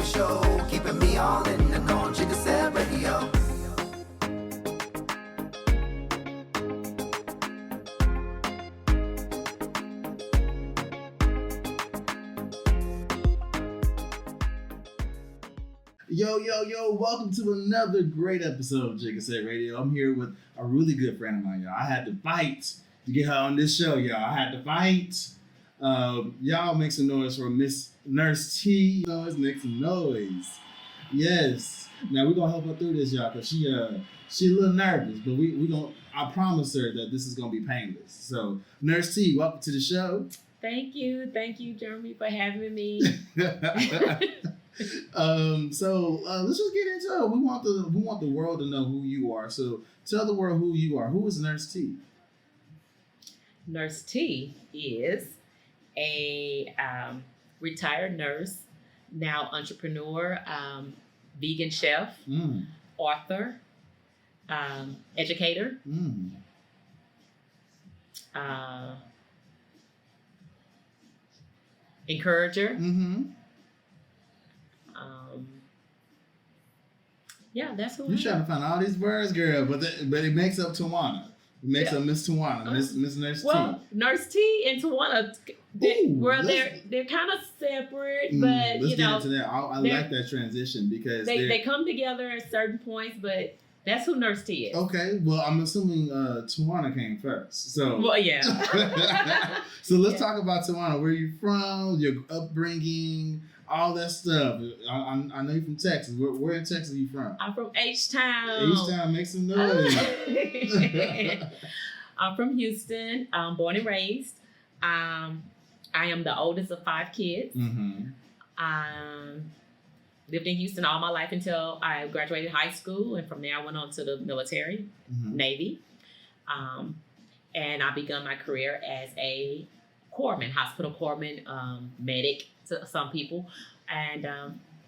for show. Keeping me all in the know on Jigga Set Radio. Yo, welcome to another great episode of Jigga Set Radio. I'm here with a really good friend of mine, y'all. I had to fight to get her on this show, y'all. I had to fight. Y'all make some noise for Miss Nurse T. Make some noise. Yes. Now we're gonna help her through this, y'all, because she a little nervous, but I promise her that this is gonna be painless. So Nurse T, welcome to the show. Thank you, Jeremy, for having me. So let's just get into it. We want the world to know who you are. So tell the world who you are. Who is Nurse T? Nurse T is a retired nurse, now entrepreneur, vegan chef, author, educator, encourager. Yeah, that's who You're trying to find all these words, girl, but it makes up Tawana. It makes up Miss Tawana, Miss Nurse T. Well, Nurse T and Tawana, they're kind of separate, but let's get into that. I like that transition because they come together at certain points, but that's who Nurse T is. Okay, well, I'm assuming Tawana came first. So well, yeah. So let's talk about Tawana. Where you from? Your upbringing. All that stuff. I know you're from Texas. Where in Texas are you from? I'm from H-Town. H-Town, make some noise. I'm from Houston. I'm born and raised. I am the oldest of 5 kids. Lived in Houston all my life until I graduated high school, and from there I went on to the military, Navy, and I began my career as a corpsman, hospital corpsman, medic to some people, and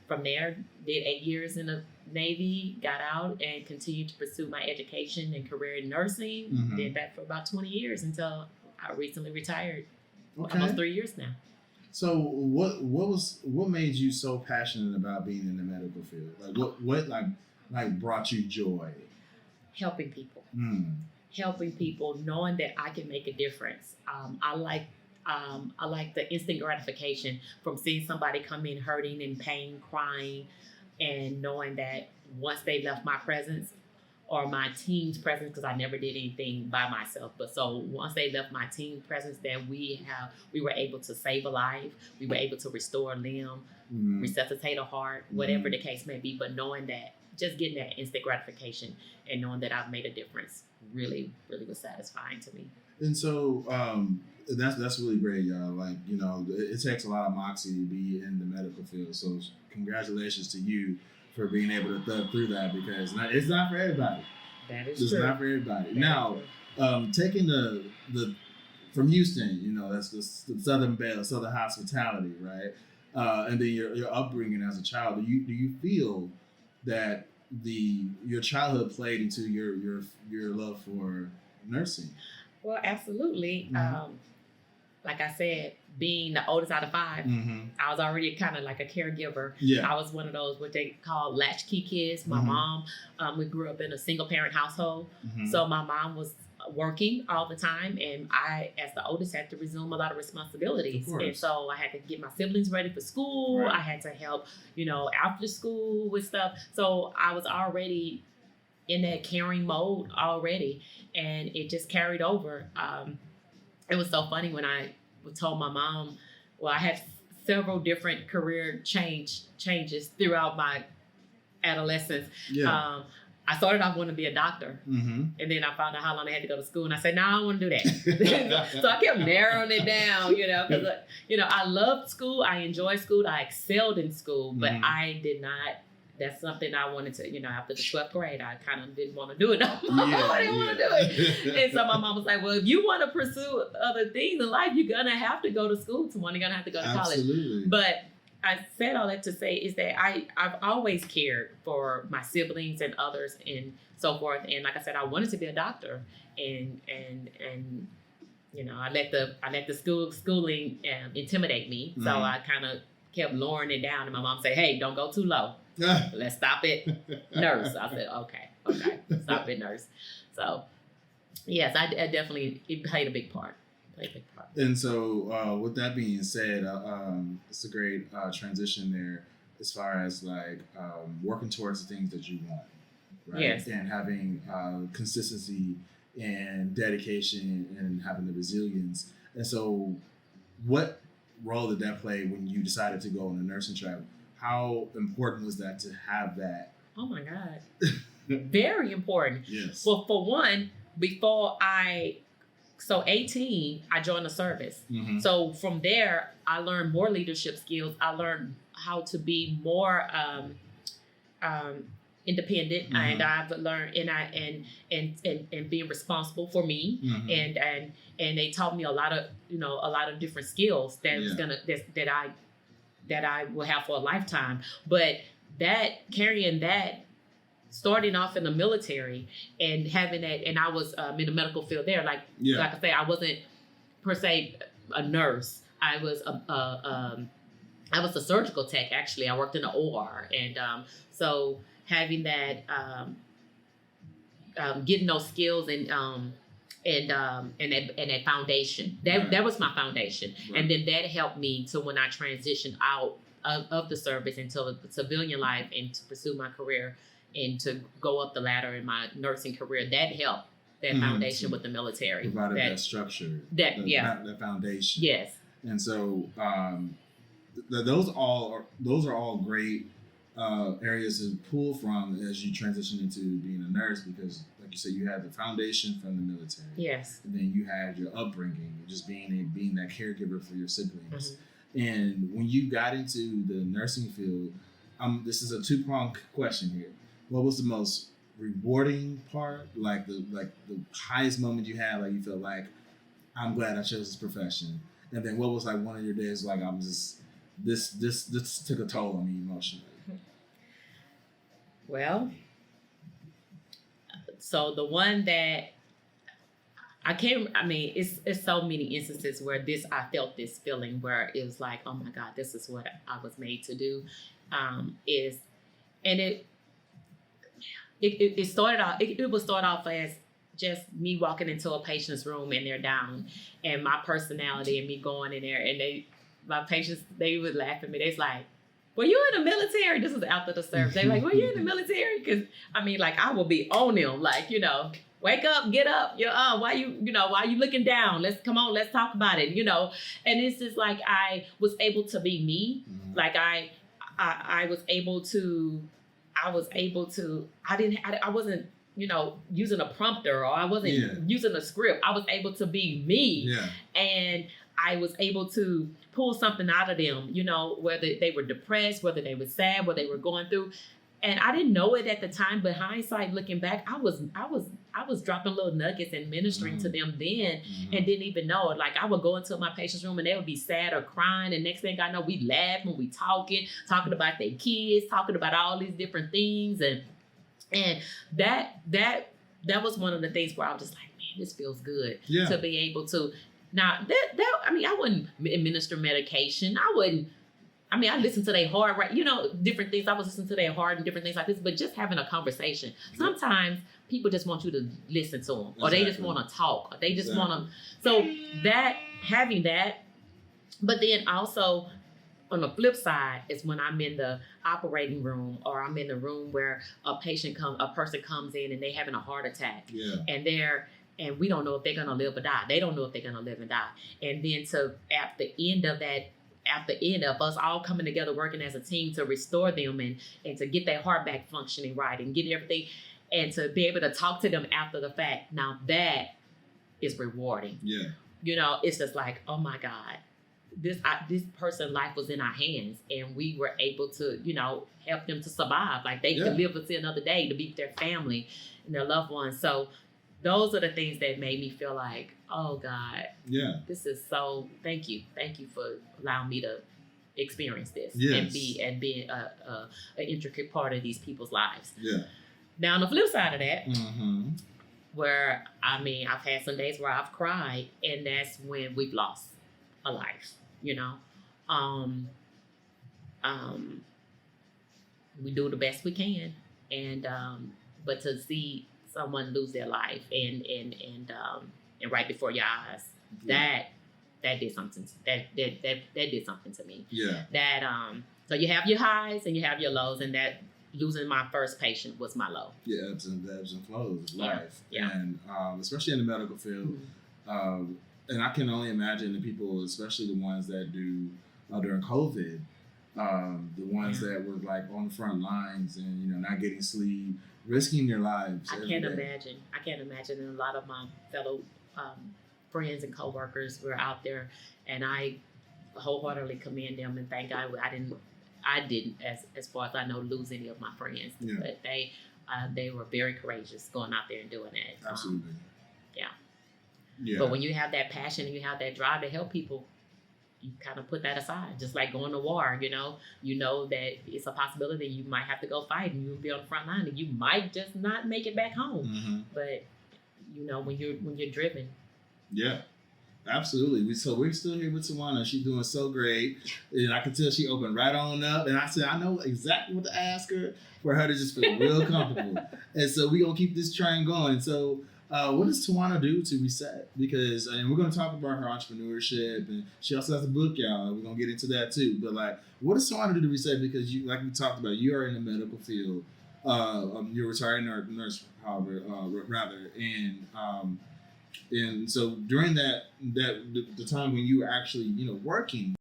from there did 8 years in the Navy, got out and continued to pursue my education and career in nursing. Did that for about 20 years until I recently retired. Okay. Almost 3 years now. So what made you so passionate about being in the medical field? Like what brought you joy? Helping people. Helping people, knowing that I can make a difference. I like the instant gratification from seeing somebody come in hurting, in pain, crying, and knowing that once they left my presence or my team's presence, because I never did anything by myself, but so once they left my team presence, that we were able to save a life, we were able to restore a limb, resuscitate a heart, whatever the case may be, but knowing that, just getting that instant gratification and knowing that I've made a difference really, really was satisfying to me. And so that's really great, y'all. Like, it takes a lot of moxie to be in the medical field. So congratulations to you for being able to thug through that, because it's not for everybody. That is true. It's not for everybody. Now, taking the from Houston, that's the Southern Belle, Southern hospitality, right? And then your upbringing as a child. Do you feel that your childhood played into your love for nursing? Well, absolutely. Like I said, being the oldest out of 5, I was already kind of like a caregiver. Yeah. I was one of those what they call latchkey kids. My mom, we grew up in a single parent household. So my mom was working all the time, and I, as the oldest, had to resume a lot of responsibilities. And so I had to get my siblings ready for school. Right. I had to help, after school with stuff. So I was already in that caring mode already, and it just carried over. It was so funny when I told my mom, well, I had several different career changes throughout my adolescence. Yeah. I started off wanting to be a doctor, and then I found out how long I had to go to school, and I said, no, I don't want to do that. So I kept narrowing it down, because, I loved school. I enjoyed school. I excelled in school, but I did not. That's something I wanted to, after the 12th grade, I kind of didn't want to do it no more. I didn't want to do it. And so my mom was like, well, if you want to pursue other things in life, you're going to have to go to school. You're going to have to go to college. But I said all that to say is that I've always cared for my siblings and others and so forth. And like I said, I wanted to be a doctor. And I let the schooling intimidate me. So I kind of kept lowering it down, and my mom said, "Hey, don't go too low. Let's stop it, nurse." I said, "Okay, stop it, nurse." So, yes, I definitely, it played a big part. And so, with that being said, it's a great transition there as far as like working towards the things that you want, right? Yes. And having consistency and dedication and having the resilience. And so, what role did that play when you decided to go on a nursing track? How important was that to have that? Oh my God. Very important. Yes. Well, for one, before 18, I joined the service. Mm-hmm. So from there, I learned more leadership skills. I learned how to be more independent, Mm-hmm. and I've learned and being responsible for me, Mm-hmm. and they taught me a lot of different skills that I will have for a lifetime. But carrying that, starting off in the military and having that, and I was in the medical field there. Like I say, I wasn't per se a nurse. I was a surgical tech. Actually, I worked in the OR, and so having that, getting those skills and that foundation. That was my foundation, Right. and then that helped me to when I transitioned out of the service into the civilian life and to pursue my career and to go up the ladder in my nursing career. That helped. That foundation with the military. Provided that structure. That foundation. Yes. And so those are all great areas to pull from as you transition into being a nurse, because like you said, you had the foundation from the military. Yes. And then you had your upbringing, just being that caregiver for your siblings. Mm-hmm. And when you got into the nursing field, this is a two-pronged question here. What was the most rewarding part, like the highest moment you had, like you felt like, I'm glad I chose this profession? And then what was like one of your days like, I'm just this took a toll on me emotionally? Well, so the one that it's so many instances where I felt this feeling where it was like, oh my God, this is what I was made to do. It started off. It would start off as just me walking into a patient's room and they're down, and my personality and me going in there, and my patients, they would laugh at me. They's like, "Were you in the military?" This was after the service. They like, "Were you in the military?" Because I will be on them, like, wake up, get up. Why you looking down? Let's talk about it. And it's just like I was able to be me. Mm-hmm. Like I was able to. I wasn't, using a prompter, or I wasn't using a script. I was able to be me. Yeah. And I was able to pull something out of them, whether they were depressed, whether they were sad, what they were going through. And I didn't know it at the time, but hindsight, looking back, I was dropping little nuggets and ministering to them then, and didn't even know it. Like, I would go into my patient's room and they would be sad or crying, and next thing I know, we laughing, we talking about their kids, talking about all these different things, and that was one of the things where I was just like, man, this feels good to be able to. Now I wouldn't administer medication. I listened to their heart, right? Different things. I was listening to their heart and different things like this, but just having a conversation. Sometimes people just want you to listen to them, or they just want to talk, or they just want to. So having that, but then also on the flip side is when I'm in the operating room, or I'm in the room where a person comes in and they having a heart attack, and we don't know if they're gonna live or die. They don't know if they're gonna live and die. And then at the end of us all coming together, working as a team to restore them and to get their heart back functioning right and get everything, and to be able to talk to them after the fact. Now that is rewarding. Yeah. It's just like, oh my God, this person's life was in our hands, and we were able to, help them to survive. Like, they could live to see another day, to be with their family and their loved ones. So those are the things that made me feel like, oh God, this is so. Thank you for allowing me to experience this and be an intricate part of these people's lives. Yeah. Now, on the flip side of that, where I've had some days where I've cried, and that's when we've lost a life. we do the best we can, and but to see someone lose their life and right before your eyes, that did something. That did something to me. Yeah. That so you have your highs and you have your lows, and that losing my first patient was my low. Yeah, ebbs and flows of life. Yeah. And especially in the medical field, and I can only imagine the people, especially the ones that do during COVID. The ones that were like on the front lines and not getting sleep, risking their lives. I can't imagine. And a lot of my fellow friends and coworkers were out there, and I wholeheartedly commend them and thank God I didn't as far as I know lose any of my friends, but they were very courageous going out there and doing that. Absolutely. Yeah. But when you have that passion and you have that drive to help people, you kind of put that aside. Just like going to war, you know that it's a possibility you might have to go fight and you'll be on the front line and you might just not make it back home. But when you're driven. Yeah, absolutely. So we're still here with Tawana. She's doing so great, and I can tell she opened right on up. And I said I know exactly what to ask her for her to just feel real comfortable. And so we're gonna keep this train going. So. What does Tawana do to reset? Because we're going to talk about her entrepreneurship, and she also has a book, y'all. We're going to get into that too. But what does Tawana do to reset? Because you, like we talked about, you are in the medical field. You're a retired nurse, however, rather, and so during the time when you were actually working.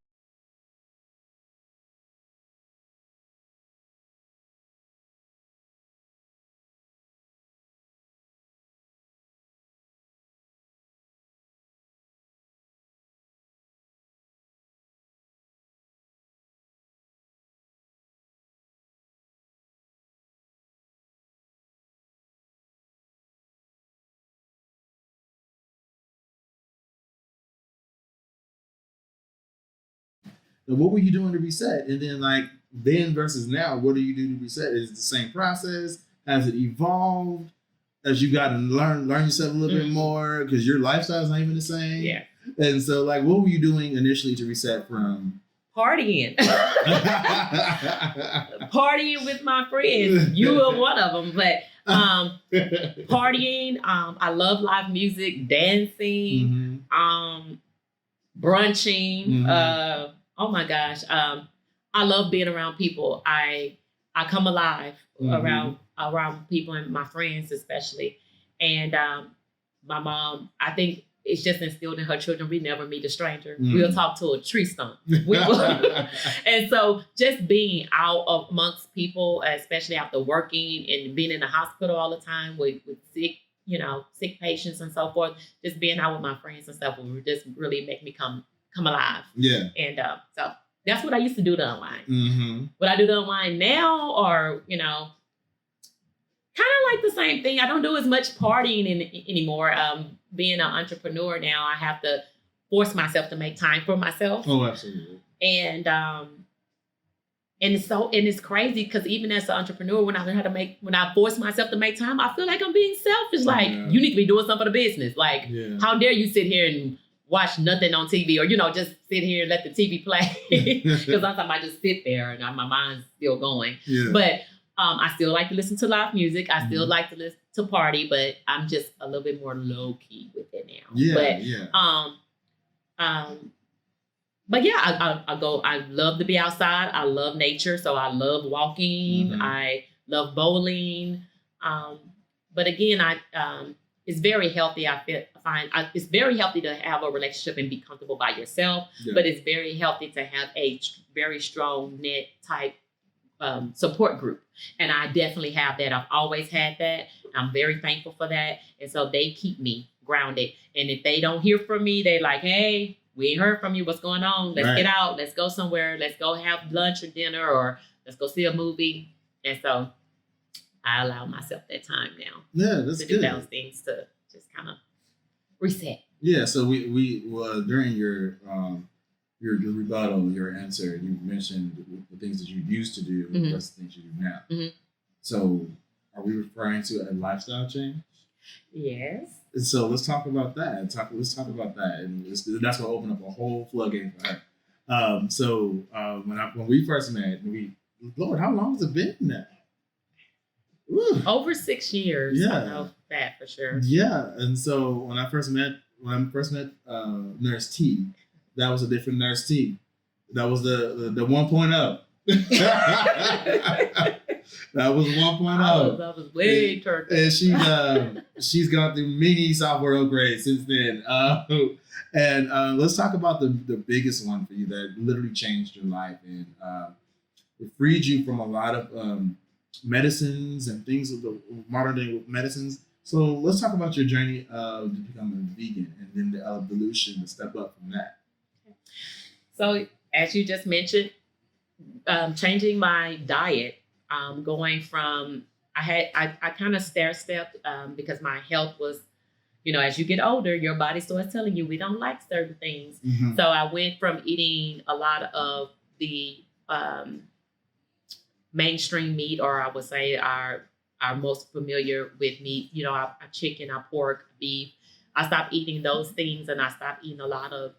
What were you doing to reset? And then then versus now, what do you do to reset? Is it the same process? Has it evolved as you got to learn yourself a little bit more? Because your lifestyle is not even the same. Yeah. And so what were you doing initially to reset from? Partying. Partying with my friends. You were one of them, but partying. I love live music, dancing, brunching. Oh my gosh. I love being around people. I come alive around people and my friends especially. And my mom, I think it's just instilled in her children. We never meet a stranger. We'll talk to a tree stump. And so just being out amongst people, especially after working and being in the hospital all the time with sick patients and so forth, just being out with my friends and stuff would just really make me come alive. Yeah. And so that's what I used to do to unwind. What I do to unwind now or, kind of like the same thing. I don't do as much partying anymore. Being an entrepreneur now, I have to force myself to make time for myself. Oh, absolutely. And it's crazy because even as an entrepreneur, when I force myself to make time, I feel like I'm being selfish. You need to be doing something for the business. How dare you sit here and watch nothing on TV or, just sit here and let the TV play. Because sometimes I just sit there and my mind's still going. Yeah. But I still like to listen to live music. I still like to listen to party, but I'm just a little bit more low key with it now. But I go. I love to be outside. I love nature, so I love walking. I love bowling. But again, it's very healthy. It's very healthy to have a relationship and be comfortable by yourself. Yeah. But it's very healthy to have a very strong net type support group. And I definitely have that. I've always had that. I'm very thankful for that. And so they keep me grounded. And if they don't hear from me, they're like, hey, we ain't heard from you. What's going on? Let's get out. Let's go somewhere. Let's go have lunch or dinner or let's go see a movie. And so I allow myself that time now. Yeah, that's to do good. Those things to just kind of reset. Yeah. So we during your rebuttal, your answer, you mentioned the things that you used to do versus the things you do now. So are we referring to a lifestyle change? Yes. So let's talk about that. Let's talk about that. And that's going to open up a whole floodgate for her. When we first met, Lord, how long has it been now? Ooh. Over 6 years. Yeah. I know that for sure. Yeah, and so when I first met Nurse T, that was a different Nurse T. That was the 1.0. That was 1.0. That was way turned. And she's gone through many software upgrades since then. Let's talk about the biggest one for you that literally changed your life and it freed you from a lot of medicines and things of the modern day medicines. So let's talk about your journey to become a vegan and then the evolution to step up from that. So as you just mentioned, changing my diet, going from I kind of stair-stepped because my health was, as you get older, your body starts telling you we don't like certain things. Mm-hmm. So I went from eating a lot of the mainstream meat, or I would say our most familiar with meat, our chicken, our pork, beef. I stopped eating those things and I stopped eating a lot of,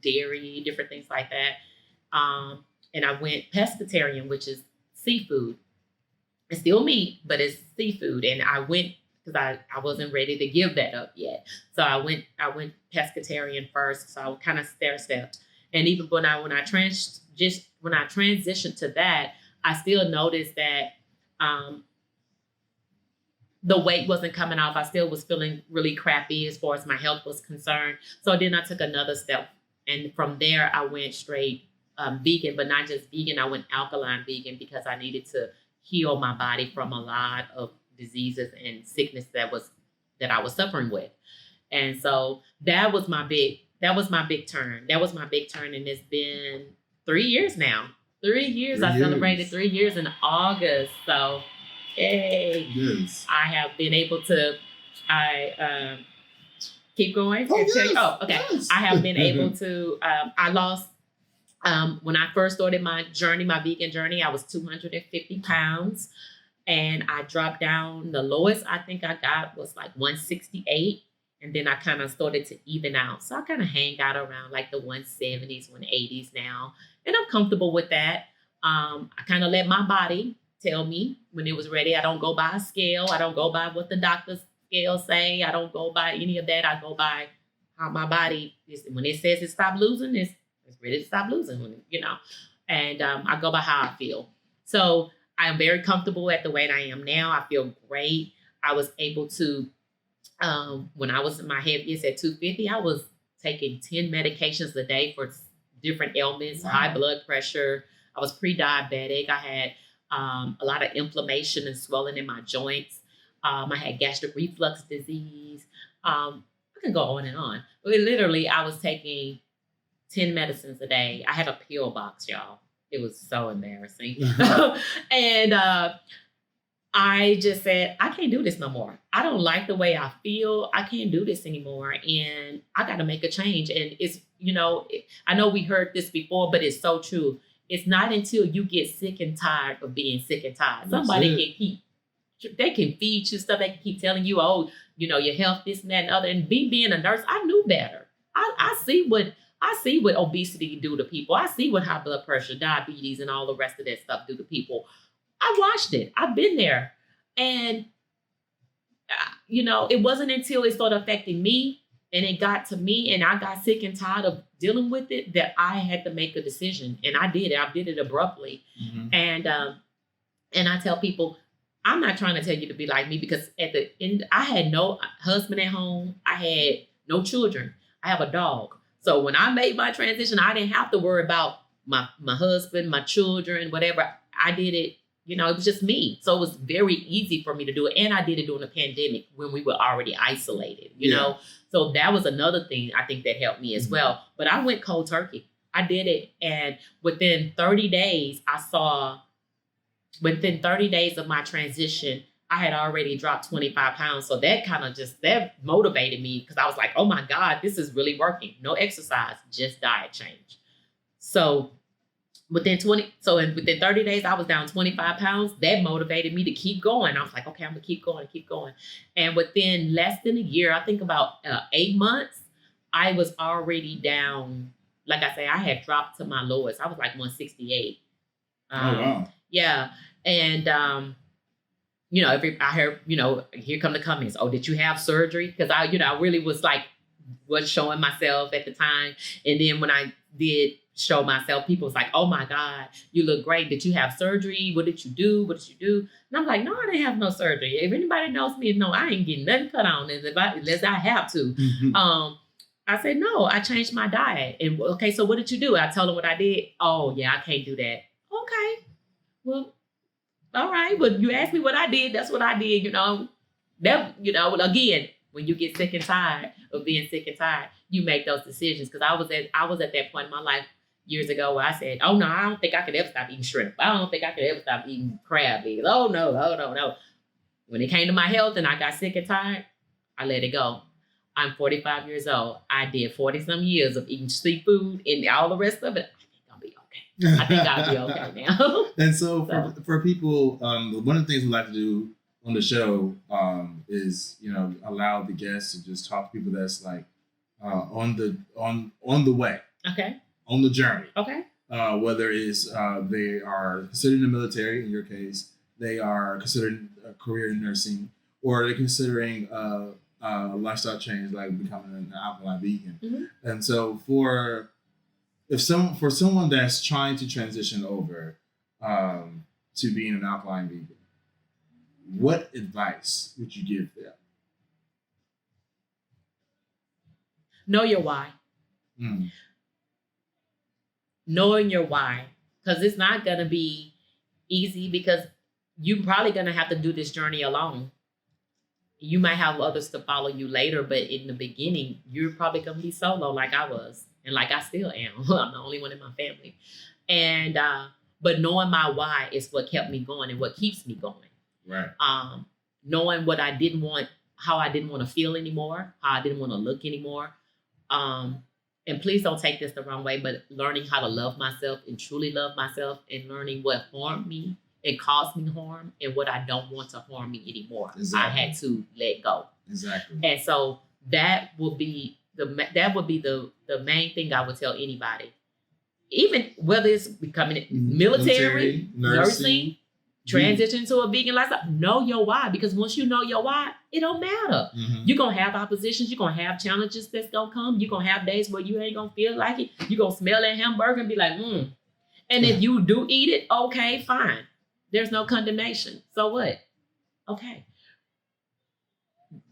dairy, different things like that. And I went pescatarian, which is seafood. It's still meat, but it's seafood. And I went because I wasn't ready to give that up yet. So I went pescatarian first. So I kind of stair-stepped. And even when I transitioned to that, I still noticed that the weight wasn't coming off. I still was feeling really crappy as far as my health was concerned. So then I took another step. And from there, I went straight vegan, but not just vegan. I went alkaline vegan because I needed to heal my body from a lot of diseases and sickness that I was suffering with. And so that was my big turn. That was my big turn. And it's been 3 years now. 3 years. I celebrated 3 years in August. So, yay. Yes. I have been able to, keep going. Oh, yes. Okay. Yes. I have been able to, I lost, when I first started my vegan journey, I was 250 pounds and I dropped down. The lowest I think I got was like 168. And then I kind of started to even out. So I kind of hang out around like the 170s, 180s now. And I'm comfortable with that. I kind of let my body tell me when it was ready. I don't go by a scale. I don't go by what the doctor's scale say. I don't go by any of that. I go by how my body is. When it says it stop losing, it's ready to stop losing, And I go by how I feel. So I'm very comfortable at the weight I am now. I feel great. I was able to, when I was in my heaviest at 250, I was taking 10 medications a day for different ailments, high blood pressure. I was pre-diabetic. I had a lot of inflammation and swelling in my joints. I had gastric reflux disease. I can go on and on. But literally, I was taking 10 medicines a day. I had a pill box, y'all. It was so embarrassing. And I just said, I can't do this no more. I don't like the way I feel. I can't do this anymore. And I got to make a change. And it's, I know we heard this before, but it's so true. It's not until you get sick and tired of being sick and tired. Somebody they can feed you stuff. They can keep telling you, your health, this and that and other. And being a nurse, I knew better. I see what obesity do to people. I see what high blood pressure, diabetes, and all the rest of that stuff do to people. I watched it. I've been there. And, it wasn't until it started affecting me and it got to me and I got sick and tired of dealing with it that I had to make a decision. And I did it. I did it abruptly. Mm-hmm. And I tell people, I'm not trying to tell you to be like me because at the end, I had no husband at home. I had no children. I have a dog. So when I made my transition, I didn't have to worry about my husband, my children, whatever. I did it. It was just me. So it was very easy for me to do it. And I did it during the pandemic when we were already isolated, you know? So that was another thing I think that helped me as well. But I went cold turkey. I did it. And within 30 days, within 30 days of my transition, I had already dropped 25 pounds. So that kind of that motivated me because I was like, oh my God, this is really working. No exercise, just diet change. So within 30 days, I was down 25 pounds. That motivated me to keep going. I was like, okay, I'm going to keep going. And within less than a year, I think about 8 months, I was already down like I say, I had dropped to my lowest. I was like 168. Oh wow. Yeah. And I heard, here come the comments. Oh, did you have surgery? Because I really was showing myself at the time. And then when I did show myself, people was like, oh my God, you look great. Did you have surgery? What did you do? And I'm like, no, I didn't have no surgery. If anybody knows me, no, I ain't getting nothing cut on unless I have to. Mm-hmm. I said, no, I changed my diet. And okay, so what did you do? I told them what I did. Oh yeah, I can't do that. Okay. Well, all right. Well, you asked me what I did. That's what I did. Again, when you get sick and tired of being sick and tired, you make those decisions. Because I was at that point in my life years ago where I said, oh no, I don't think I could ever stop eating shrimp. I don't think I could ever stop eating crab legs. Oh no. When it came to my health and I got sick and tired, I let it go. I'm 45 years old. I did 40 some years of eating seafood and all the rest of it. I think I'll be okay now. And so for people, one of the things we like to do on the show is, allow the guests to just talk to people that's like on the way. Okay. On the journey. Okay. Whether it's they are considered in the military, in your case, they are considered a career in nursing, or they're considering a lifestyle change like becoming an alkaline vegan. Mm-hmm. And so for someone that's trying to transition over to being an alkaline vegan, what advice would you give them? Know your why. Mm. Knowing your why, because it's not going to be easy, because you're probably going to have to do this journey alone. You might have others to follow you later, but in the beginning, you're probably going to be solo like I was. And like I still am. I'm the only one in my family. And but knowing my why is what kept me going and what keeps me going. Right. Knowing what I didn't want, how I didn't want to feel anymore, how I didn't want to look anymore. And please don't take this the wrong way, but learning how to love myself and truly love myself, and learning what harmed me and caused me harm and what I don't want to harm me anymore. Exactly. I had to let go. Exactly. And so that would be the main thing I would tell anybody, even whether it's becoming military, nursing, transition to a vegan lifestyle. Know your why, because once you know your why, it don't matter. Mm-hmm. You're gonna have oppositions, you're gonna have challenges that's gonna come. You're gonna have days where you ain't gonna feel like it. You're gonna smell that hamburger and be like, And if you do eat it, okay, fine. There's no condemnation. So what? Okay.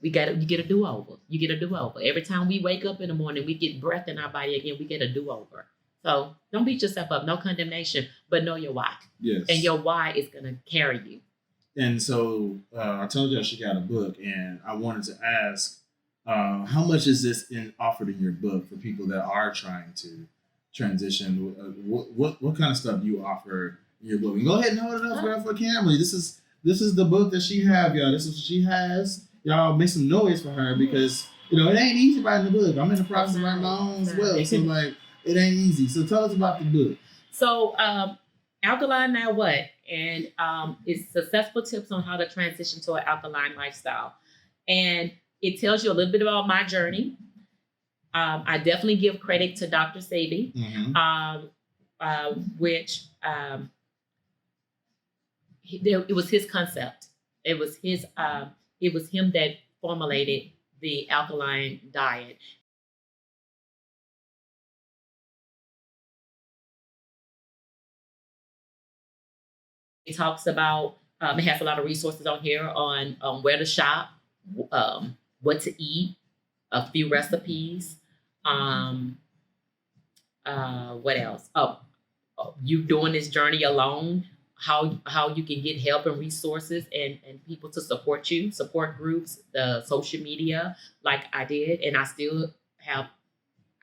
You get a do-over. You get a do-over. Every time we wake up in the morning, we get breath in our body again, we get a do-over. So don't beat yourself up. No condemnation, but know your why. Yes. And your why is going to carry you. And so I told you she got a book, and I wanted to ask, how much is this offered in your book for people that are trying to transition? What kind of stuff do you offer in your book? And go ahead and hold it up for Camry. This is the book that she have, y'all. This is what she has. Y'all make some noise for her, because it ain't easy writing the book. I'm in the process of writing my own as well. So it ain't easy. So tell us about the book. So Alkaline Now What? And it's successful tips on how to transition to an alkaline lifestyle. And it tells you a little bit about my journey. I definitely give credit to Dr. Sebi, which it was his concept. It was him that formulated the alkaline diet. It talks about, it has a lot of resources on here on where to shop, what to eat, a few recipes. What else? You doing this journey alone, how you can get help and resources and people to support you, support groups, the social media like I did. And I still have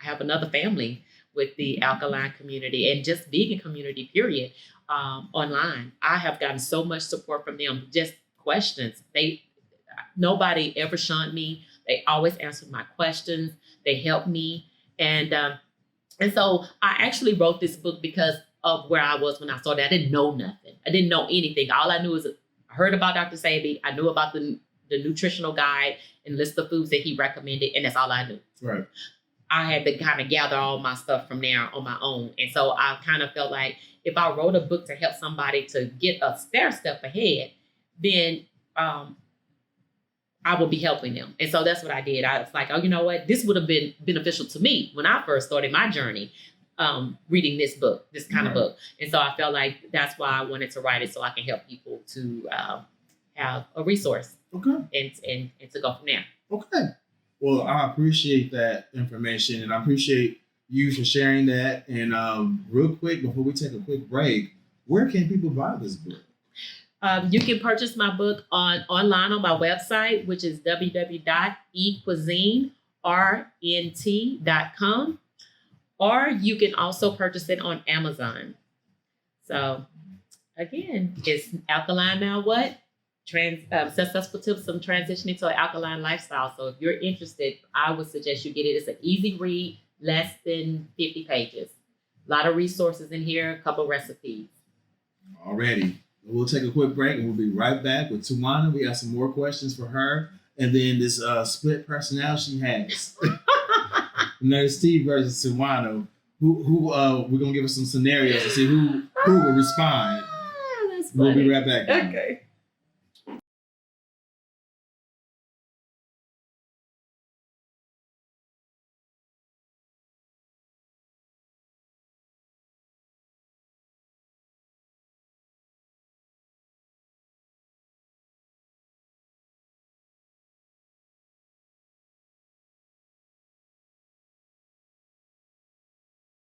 another family with the alkaline community and just vegan community, period. Online, I have gotten so much support from them. Just questions. Nobody ever shunned me. They always answered my questions. They helped me, and so I actually wrote this book because of where I was when I started. I didn't know nothing. I didn't know anything. All I knew is I heard about Dr. Sebi. I knew about the nutritional guide and list of foods that he recommended, and that's all I knew. Right. I had to kind of gather all my stuff from there on my own. And so I kind of felt like if I wrote a book to help somebody to get a stair step ahead, then I will be helping them. And so that's what I did. I was like, oh, you know what? This would have been beneficial to me when I first started my journey reading this book, this kind of book. And so I felt like that's why I wanted to write it, so I can help people to have a resource. Okay. And to go from there. Okay. Well, I appreciate that information, and I appreciate you for sharing that. And real quick, before we take a quick break, where can people buy this book? You can purchase my book online on my website, which is www.ecuisinernt.com, or you can also purchase it on Amazon. So again, it's Alkaline Now What? Successful tips on transitioning to an alkaline lifestyle. So if you're interested, I would suggest you get it. It's an easy read, less than 50 pages. A lot of resources in here, a couple recipes. Already. We'll take a quick break and we'll be right back with Tawana. We have some more questions for her. And then this split personality she has. Nurse T versus Tawana. Who we're going to give us some scenarios to see who will respond. That's funny. We'll be right back. Okay.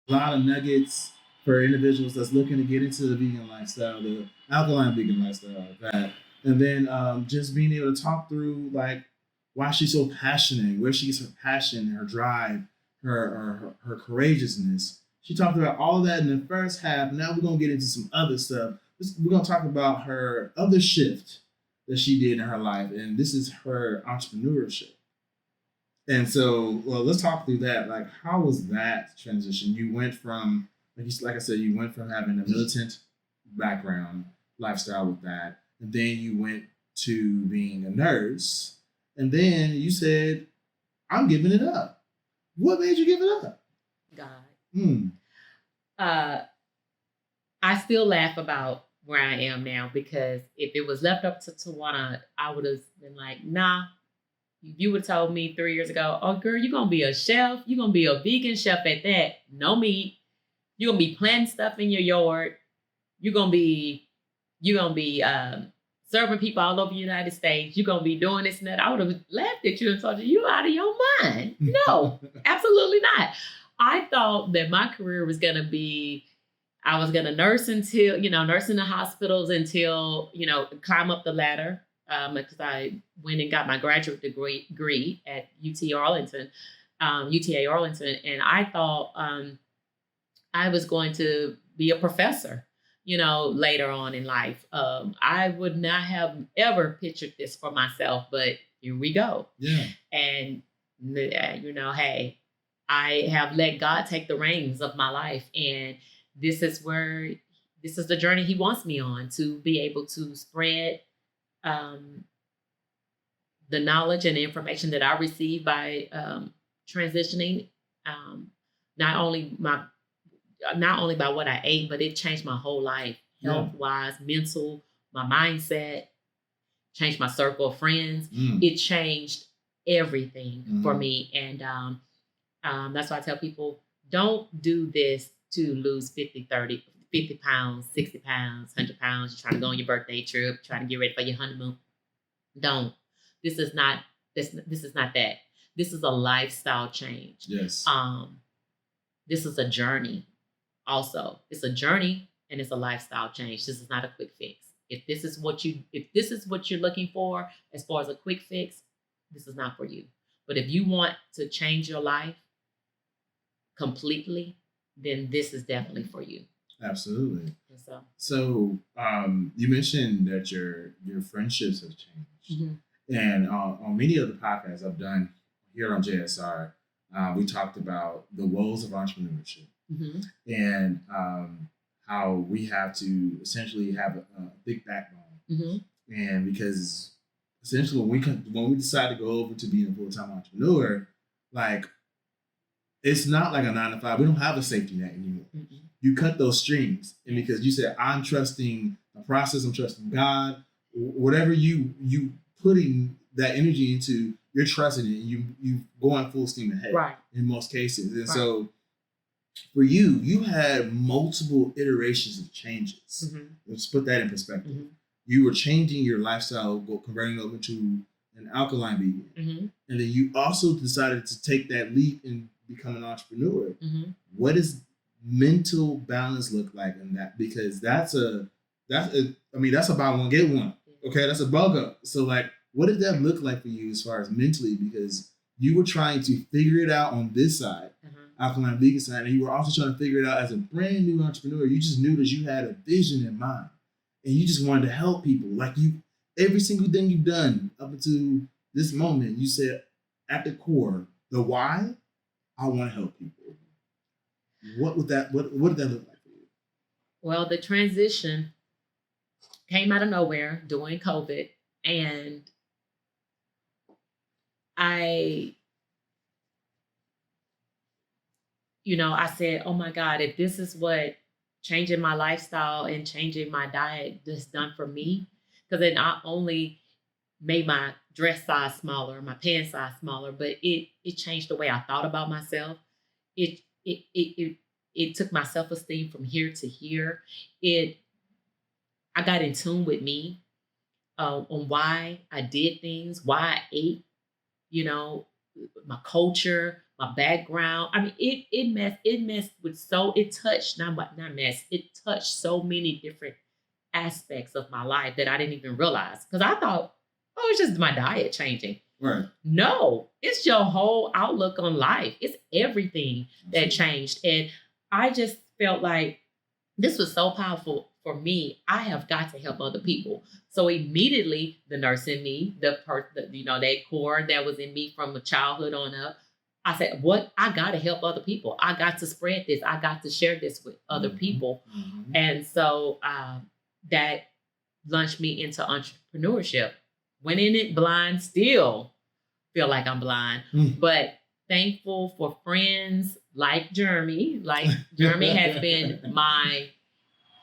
A lot of nuggets for individuals that's looking to get into the vegan lifestyle, the alkaline vegan lifestyle, that, and then just being able to talk through like why she's so passionate, where she gets her passion, her drive, her courageousness. She talked about all that in the first half. Now we're gonna get into some other stuff. We're gonna talk about her other shift that she did in her life, and this is her entrepreneurship. And so, well, let's talk through that. Like, how was that transition? You went from, like I said, you went from having a militant background lifestyle with that, and then you went to being a nurse, and then you said, "I'm giving it up." What made you give it up? God. I still laugh about where I am now, because if it was left up to Tawana, I would have been like, nah. You would have told me 3 years ago, oh, girl, you're going to be a chef. You're going to be a vegan chef at that. No meat. You're going to be planting stuff in your yard. You're going to be serving people all over the United States. You're going to be doing this and that. I would have laughed at you and told you out of your mind. No, absolutely not. I thought that my career was going to be, I was going to nurse until, nurse in the hospitals until, climb up the ladder. Because I went and got my graduate degree at UTA Arlington, and I thought I was going to be a professor, later on in life. I would not have ever pictured this for myself, but here we go. Yeah. And, hey, I have let God take the reins of my life, and this is the journey He wants me on, to be able to spread the knowledge and the information that I received by transitioning, not only by what I ate, but it changed my whole life, health-wise, mental, my mindset, changed my circle of friends. It changed everything for me, and that's why I tell people, don't do this to lose 50 pounds, 60 pounds, 100 pounds. You're trying to go on your birthday trip, trying to get ready for your honeymoon. Don't. This is not that. This is a lifestyle change. Yes. This is a journey. Also, it's a journey and it's a lifestyle change. This is not a quick fix. If this is what you're looking for as far as a quick fix, this is not for you. But if you want to change your life completely, then this is definitely for you. Absolutely. So you mentioned that your friendships have changed, and on many of the podcasts I've done here on JSR, we talked about the woes of entrepreneurship, and how we have to essentially have a big backbone, and because essentially when we decide to go over to being a full-time entrepreneur, like it's not like a 9 to 5. We don't have a safety net anymore. Mm-mm. You cut those strings, and because you said, I'm trusting the process, I'm trusting God, whatever you putting that energy into, you're trusting it, and you going full steam ahead. Right. In most cases. And Right. so for you had multiple iterations of changes. Mm-hmm. Let's put that in perspective. Mm-hmm. You were changing your lifestyle, converting over to an alkaline vegan. Mm-hmm. And then you also decided to take that leap and become an entrepreneur. Mm-hmm. What does mental balance look like in that? Because that's a buy one, get one. Okay, that's a bug up. So like, what did that look like for you as far as mentally? Because you were trying to figure it out on this side, alkaline vegan side, and you were also trying to figure it out as a brand new entrepreneur. You just knew that you had a vision in mind, and you just wanted to help people. Like every single thing you've done up until this moment, you said at the core, the why, I want to help people. What did that look like for you? Well, the transition came out of nowhere during COVID, and I said, oh my God, if this is what changing my lifestyle and changing my diet has done for me, because it not only made my dress size smaller, my pant size smaller, but it changed the way I thought about myself. It took my self-esteem from here to here. I got in tune with me on why I did things, why I ate, my culture, my background. I mean, it touched so many different aspects of my life that I didn't even realize. Because I thought, oh, it's just my diet changing. Right. No, it's your whole outlook on life. It's everything that changed. And I just felt like this was so powerful for me. I have got to help other people. So immediately the nurse in me, that core that was in me from a childhood on up, I said, what? I got to help other people. I got to spread this. I got to share this with other people. Mm-hmm. And so that launched me into entrepreneurship. Went in it blind, still feel like I'm blind, but thankful for friends like Jeremy. Like Jeremy has been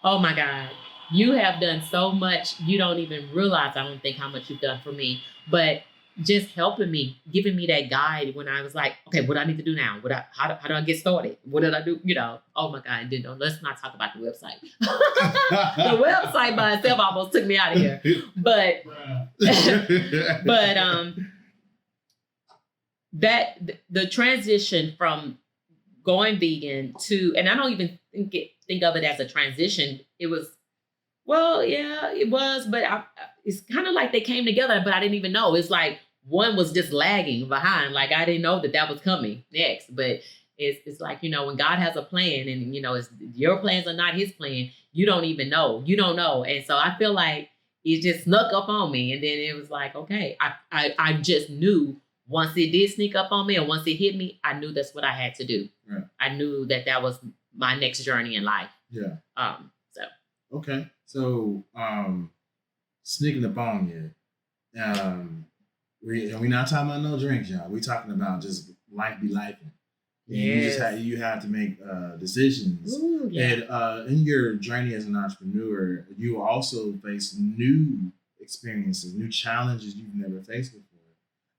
oh my God, you have done so much. You don't even realize, I don't think, how much you've done for me, but just helping me, giving me that guide when I was like, okay, what do I need to do now? How do I get started? What did I do? Oh my God, let's not talk about the website. The website by itself almost took me out of here. But the transition from going vegan to, and I don't even think of it as a transition. It was, well, yeah, it was, but it's kind of like they came together, but I didn't even know. It's like one was just lagging behind. Like I didn't know that was coming next. But it's like, when God has a plan and, it's, your plans are not his plan, you don't even know. You don't know. And so I feel like it just snuck up on me. And then it was like, okay, I just knew once it did sneak up on me and once it hit me, I knew that's what I had to do. Right. I knew that was my next journey in life. Yeah. Okay. So sneaking up on you. We're not talking about no drinks, y'all. We're talking about just life be life. Yes. You have to make decisions. Ooh, yeah. And in your journey as an entrepreneur, you also face new experiences, new challenges you've never faced before.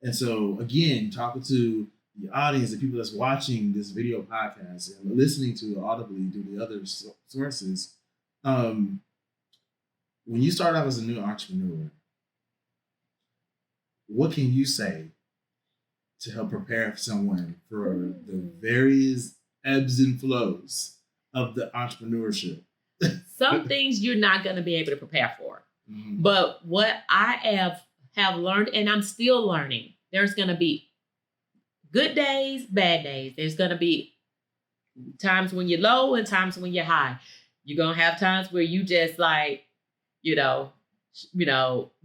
And so again, talking to the audience, the people that's watching this video podcast and listening to it audibly through the other sources, when you start out as a new entrepreneur, what can you say to help prepare someone for the various ebbs and flows of the entrepreneurship? Some things you're not going to be able to prepare for. Mm-hmm. But what I have learned, and I'm still learning, there's going to be good days, bad days. There's going to be times when you're low and times when you're high. You're going to have times where you just like,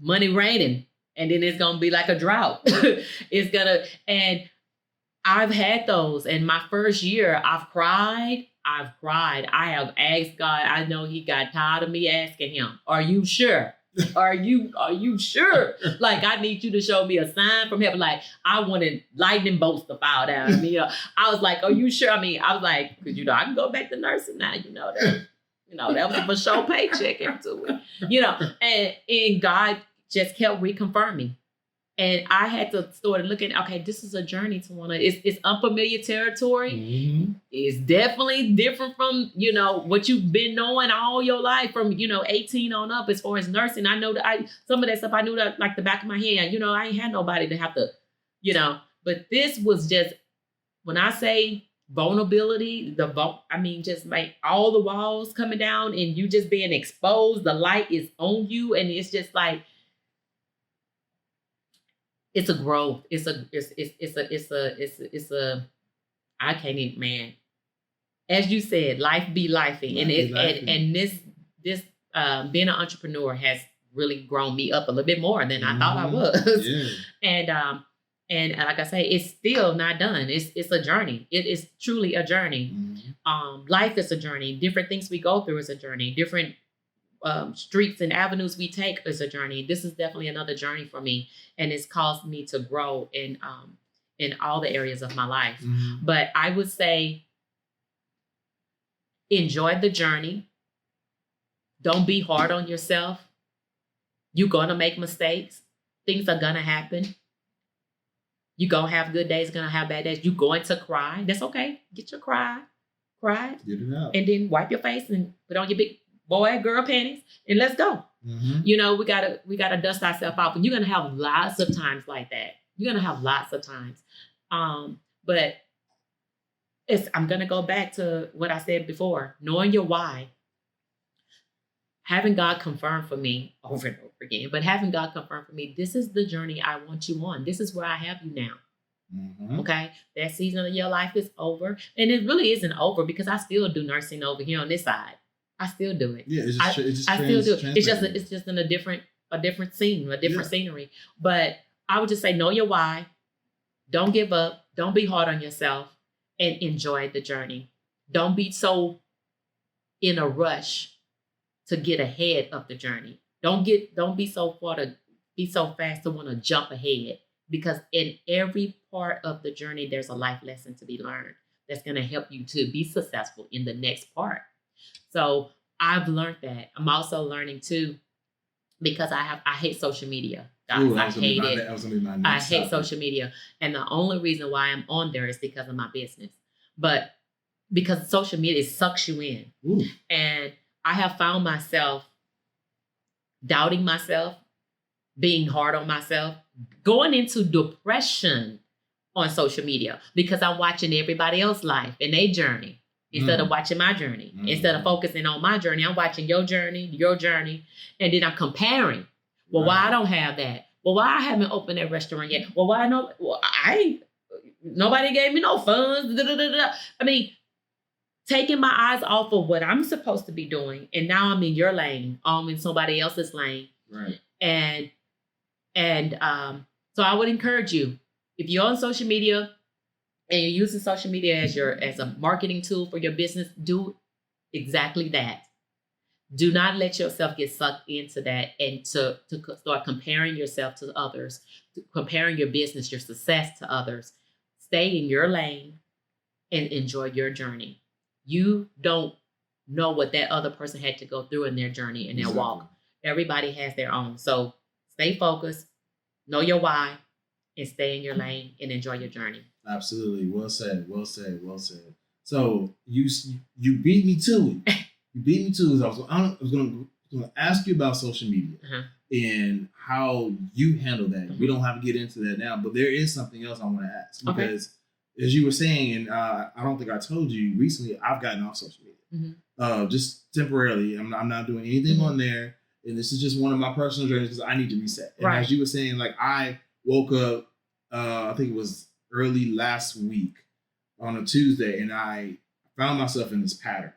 money raining. And then it's going to be like a drought. And I've had those. And my first year, I've cried. I have asked God. I know he got tired of me asking him, are you sure? Are you sure? Like, I need you to show me a sign from heaven. Like, I wanted lightning bolts to fall down. I mean, I was like, are you sure? I mean, I was like, because, I can go back to nursing now, that. That was a for sure paycheck into it, and God just kept reconfirming. And I had to start looking, okay, this is a journey to it's unfamiliar territory. Mm-hmm. It's definitely different from, what you've been knowing all your life from, 18 on up as far as nursing. I know that some of that stuff I knew that like the back of my hand, I ain't had nobody to have to, but this was just, when I say vulnerability, just like all the walls coming down and you just being exposed, the light is on you. And it's just like, it's a growth. It's a, I can't even, man. As you said, life be lifing. And this being an entrepreneur has really grown me up a little bit more than I thought I was. Yeah. And like I say, it's still not done. It's a journey. It is truly a journey. Mm-hmm. Life is a journey. Different things we go through is a journey. Different streets and avenues we take is a journey. This is definitely another journey for me, and it's caused me to grow in all the areas of my life. Mm-hmm. But I would say, enjoy the journey. Don't be hard on yourself. You're gonna make mistakes. Things are gonna happen. You're gonna have good days, gonna have bad days. You're going to cry. That's okay. Get your cry it, Get it out, and then wipe your face and put on your big boy, girl panties, and let's go. Mm-hmm. We gotta dust ourselves off, and you're gonna have lots of times like that. You're gonna have lots of times. But I'm gonna go back to what I said before: knowing your why, having God confirm for me over and over again. But having God confirm for me, this is the journey I want you on. This is where I have you now. Mm-hmm. Okay, that season of your life is over, and it really isn't over because I still do nursing over here on this side. I still do it. Yeah, I still do it. It's just in a different scene, a different scenery. But I would just say, know your why. Don't give up. Don't be hard on yourself, and enjoy the journey. Don't be so in a rush to get ahead of the journey. Don't be so fast to want to jump ahead, because in every part of the journey, there's a life lesson to be learned that's going to help you to be successful in the next part. So I've learned that. I'm also learning too, because I hate social media. Guys, Ooh, I hate it. That was gonna be my next I hate topic. social media. And the only reason why I'm on there is because of my business. But because social media sucks you in. Ooh. And I have found myself doubting myself, being hard on myself, going into depression on social media because I'm watching everybody else's life and their journey instead of watching my journey. Instead of focusing on my journey, I'm watching your journey, and then I'm comparing. Well, why I don't have that? Well, why I haven't opened that restaurant yet? Well, why no? Well, nobody gave me no funds. I mean, taking my eyes off of what I'm supposed to be doing, and now I'm in your lane, I'm in somebody else's lane. Right. And so I would encourage you, if you're on social media and you're using social media as a marketing tool for your business, do exactly that. Do not let yourself get sucked into that and to start comparing yourself to others, comparing your business, your success to others. Stay in your lane and enjoy your journey. You don't know what that other person had to go through in their journey and their walk. Everybody has their own. So stay focused, know your why, and stay in your lane and enjoy your journey. Absolutely. Well said. So you beat me to it. You beat me to it. I was going to ask you about social media and how you handle that. We don't have to get into that now, but there is something else I want to ask because as you were saying, and I don't think I told you recently, I've gotten off social media just temporarily. I'm not doing anything on there. And this is just one of my personal journeys because I need to reset. And as you were saying, like I woke up, I think it was early last week on a Tuesday, and I found myself in this pattern,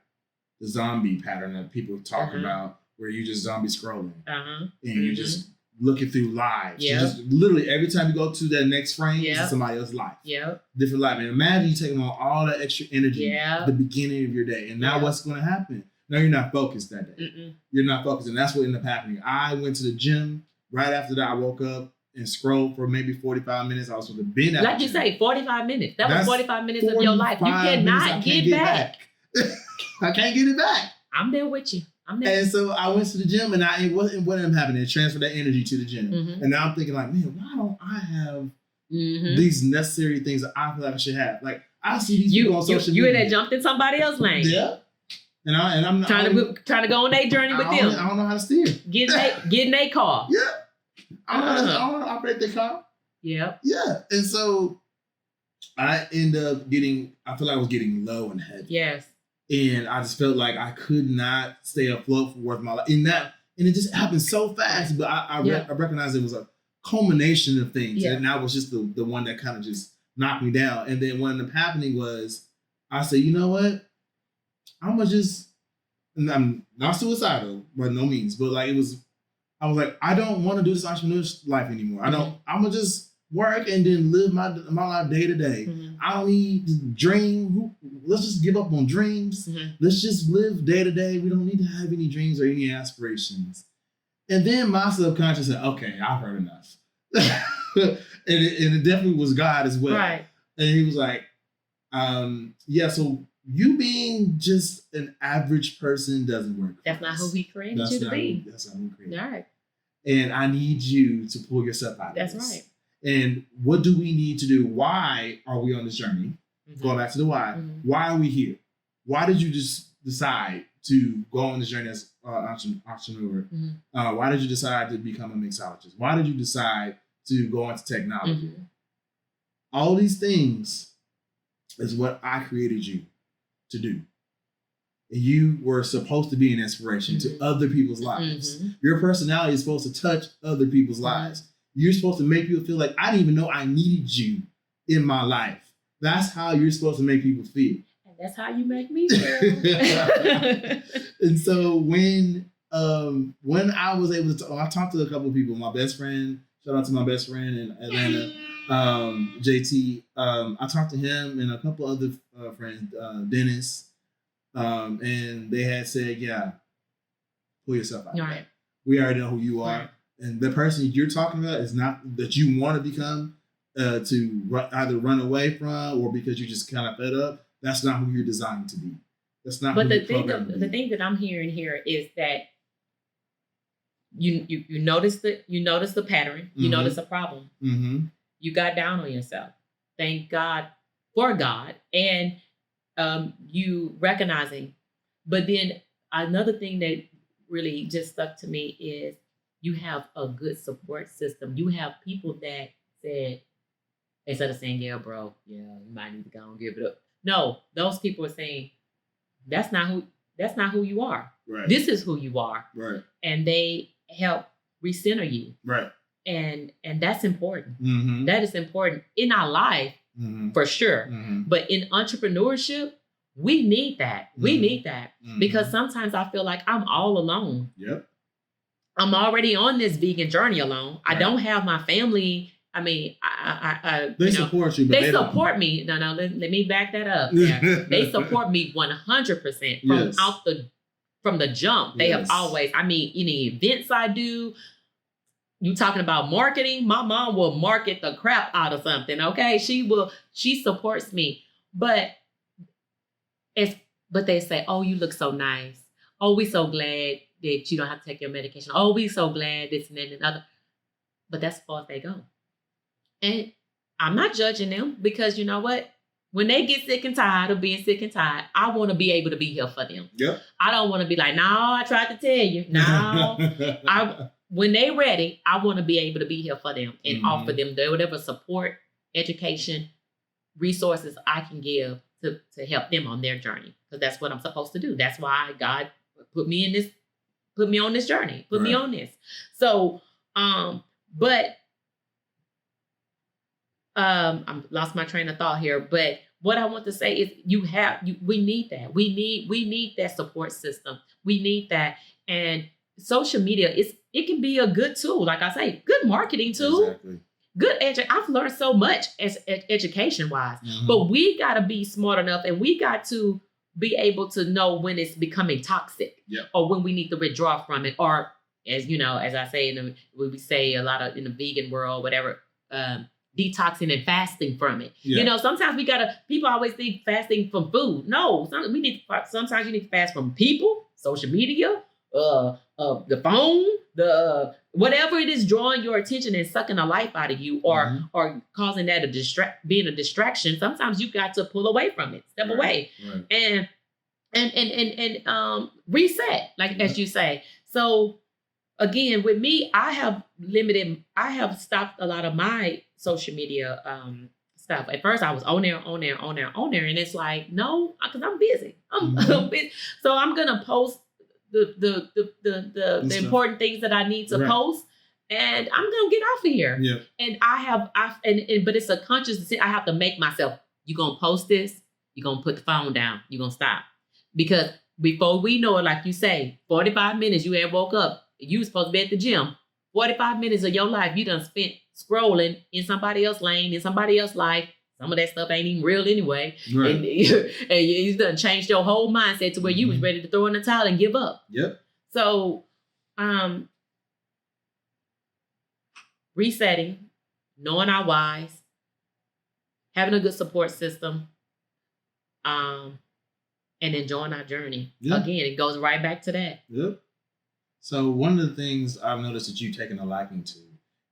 the zombie pattern that people talk about, where you just zombie scrolling and you're just looking through lives. Yeah. Just literally every time you go to that next frame, it's somebody else's life. Yeah. Different life. And imagine you taking on all that extra energy at the beginning of your day. And now what's going to happen? Now you're not focused that day. Mm-mm. You're not focused, and that's what ended up happening. I went to the gym right after that. I woke up and scrolled for maybe 45 minutes. I was supposed to been at Like the you gym. say, 45 minutes. That That's was 45 minutes of your life. You 45 minutes I cannot can't get back. I can't get it back. I'm there with you. I'm there. And so I went to the gym, and what ended up happening? It transferred that energy to the gym. Mm-hmm. And now I'm thinking like, man, why don't I have Mm-hmm. these necessary things that I feel like I should have? Like I see these people on social You media. had jumped in somebody else's lane. Yeah. And I'm Trying to go on their journey with them. I don't know how to steer. Getting their car. Yeah. I don't know how to operate the car. Yep. Yeah. And so I end up I feel like I was getting low and heavy. Yes. And I just felt like I could not stay afloat for worth of my life. And it just happened so fast. But I recognized it was a culmination of things. Yeah. And that was just the one that kind of just knocked me down. And then what ended up happening was I said, you know what? I'm not suicidal by no means, but like I was like, I don't want to do this entrepreneur's life anymore. I'm gonna just work and then live my life day to day. Mm-hmm. I don't need to dream. Let's just give up on dreams. Mm-hmm. Let's just live day to day. We don't need to have any dreams or any aspirations. And then my subconscious said, okay, I've heard enough. and it definitely was God as well. Right. And he was like, so you being just an average person doesn't work. That's not who he created you to be. That's not who he created. All right. And I need you to pull yourself out of That's this. right. And what do we need to do? Why are we on this journey? Mm-hmm. Going back to the why. Mm-hmm. Why are we here? Why did you just decide to go on this journey as an entrepreneur? Mm-hmm. Why did you decide to become a mixologist? Why did you decide to go into technology? Mm-hmm. All these things is what I created you to do. And you were supposed to be an inspiration Mm-hmm. to other people's lives. Mm-hmm. Your personality is supposed to touch other people's lives. You're supposed to make people feel like, I didn't even know I needed you in my life. That's how you're supposed to make people feel. And that's how you make me feel. And so when I was able to, I talked to a couple of people. My best friend, shout out to my best friend in Atlanta, JT. I talked to him and a couple other friends, Dennis, and they had said, yeah, pull yourself out. Right. We already know who you are. Right. And the person you're talking about is not that you want to become either run away from or because you're just kind of fed up. That's not who you're designed to be. That's not. But who the thing that I'm hearing here is that you notice the pattern, you Mm-hmm. notice a problem, Mm-hmm. you got down on yourself. Thank God for God, and you recognizing. But then another thing that really just stuck to me is you have a good support system. You have people that said, instead of saying, yeah, bro, yeah, you might need to go and give it up. No, those people are saying, that's not who you are. Right. This is who you are. Right. And they help recenter you. Right. And that's important. Mm-hmm. That is important in our life, Mm-hmm. for sure. Mm-hmm. But in entrepreneurship, we need that. We need that. Mm-hmm. Because sometimes I feel like I'm all alone. Yep. I'm already on this vegan journey alone. Right. I don't have my family. I mean, They support you, but they support me. No, let me back that up. Yeah. They support me 100% from the jump. They have always, any events I do, you talking about marketing, my mom will market the crap out of something. Okay. She supports me. But they say, oh, you look so nice. Oh, we so glad that you don't have to take your medication. Oh, we so glad this and that and other. But that's as far as they go. And I'm not judging them because you know what? When they get sick and tired of being sick and tired, I want to be able to be here for them. Yep. I don't want to be like, no, I tried to tell you. No. When they ready, I want to be able to be here for them and offer them whatever support, education, resources I can give to help them on their journey. Because that's what I'm supposed to do. That's why God put me on this journey, put me on this. So, I lost my train of thought here, but what I want to say is we need that. We need that support system. We need that. And social media it can be a good tool. Like I say, good marketing tool. Exactly. Good I've learned so much as education wise, but we got to be smart enough and we got to be able to know when it's becoming toxic, or when we need to withdraw from it, or as you know, as I say we say a lot of in the vegan world, whatever, detoxing and fasting from it. You know, sometimes people always think fasting from food. No, sometimes you need to fast from people, social media, the phone, the whatever it is drawing your attention and sucking the life out of you, or causing that being a distraction. Sometimes you got to pull away from it, step away, and reset, like as you say. So again, with me, I have stopped a lot of my social media stuff. At first, I was on there, and it's like, no, because I'm busy. I'm busy, so I'm gonna post the important things that I need to post, and I'm gonna get off of here. And but it's a conscious decision. I have to make myself. You gonna post this? You gonna put the phone down? You gonna stop? Because before we know it, like you say, 45 minutes you had woke up. You was supposed to be at the gym. 45 minutes of your life you done spent scrolling in somebody else's lane, in somebody else's life. Some of that stuff ain't even real anyway. And you done changed your whole mindset to where you was ready to throw in the towel and give up. So, resetting, knowing our whys, having a good support system, and enjoying our journey. Again, it goes right back to that. So one of the things I've noticed that you've taken a liking to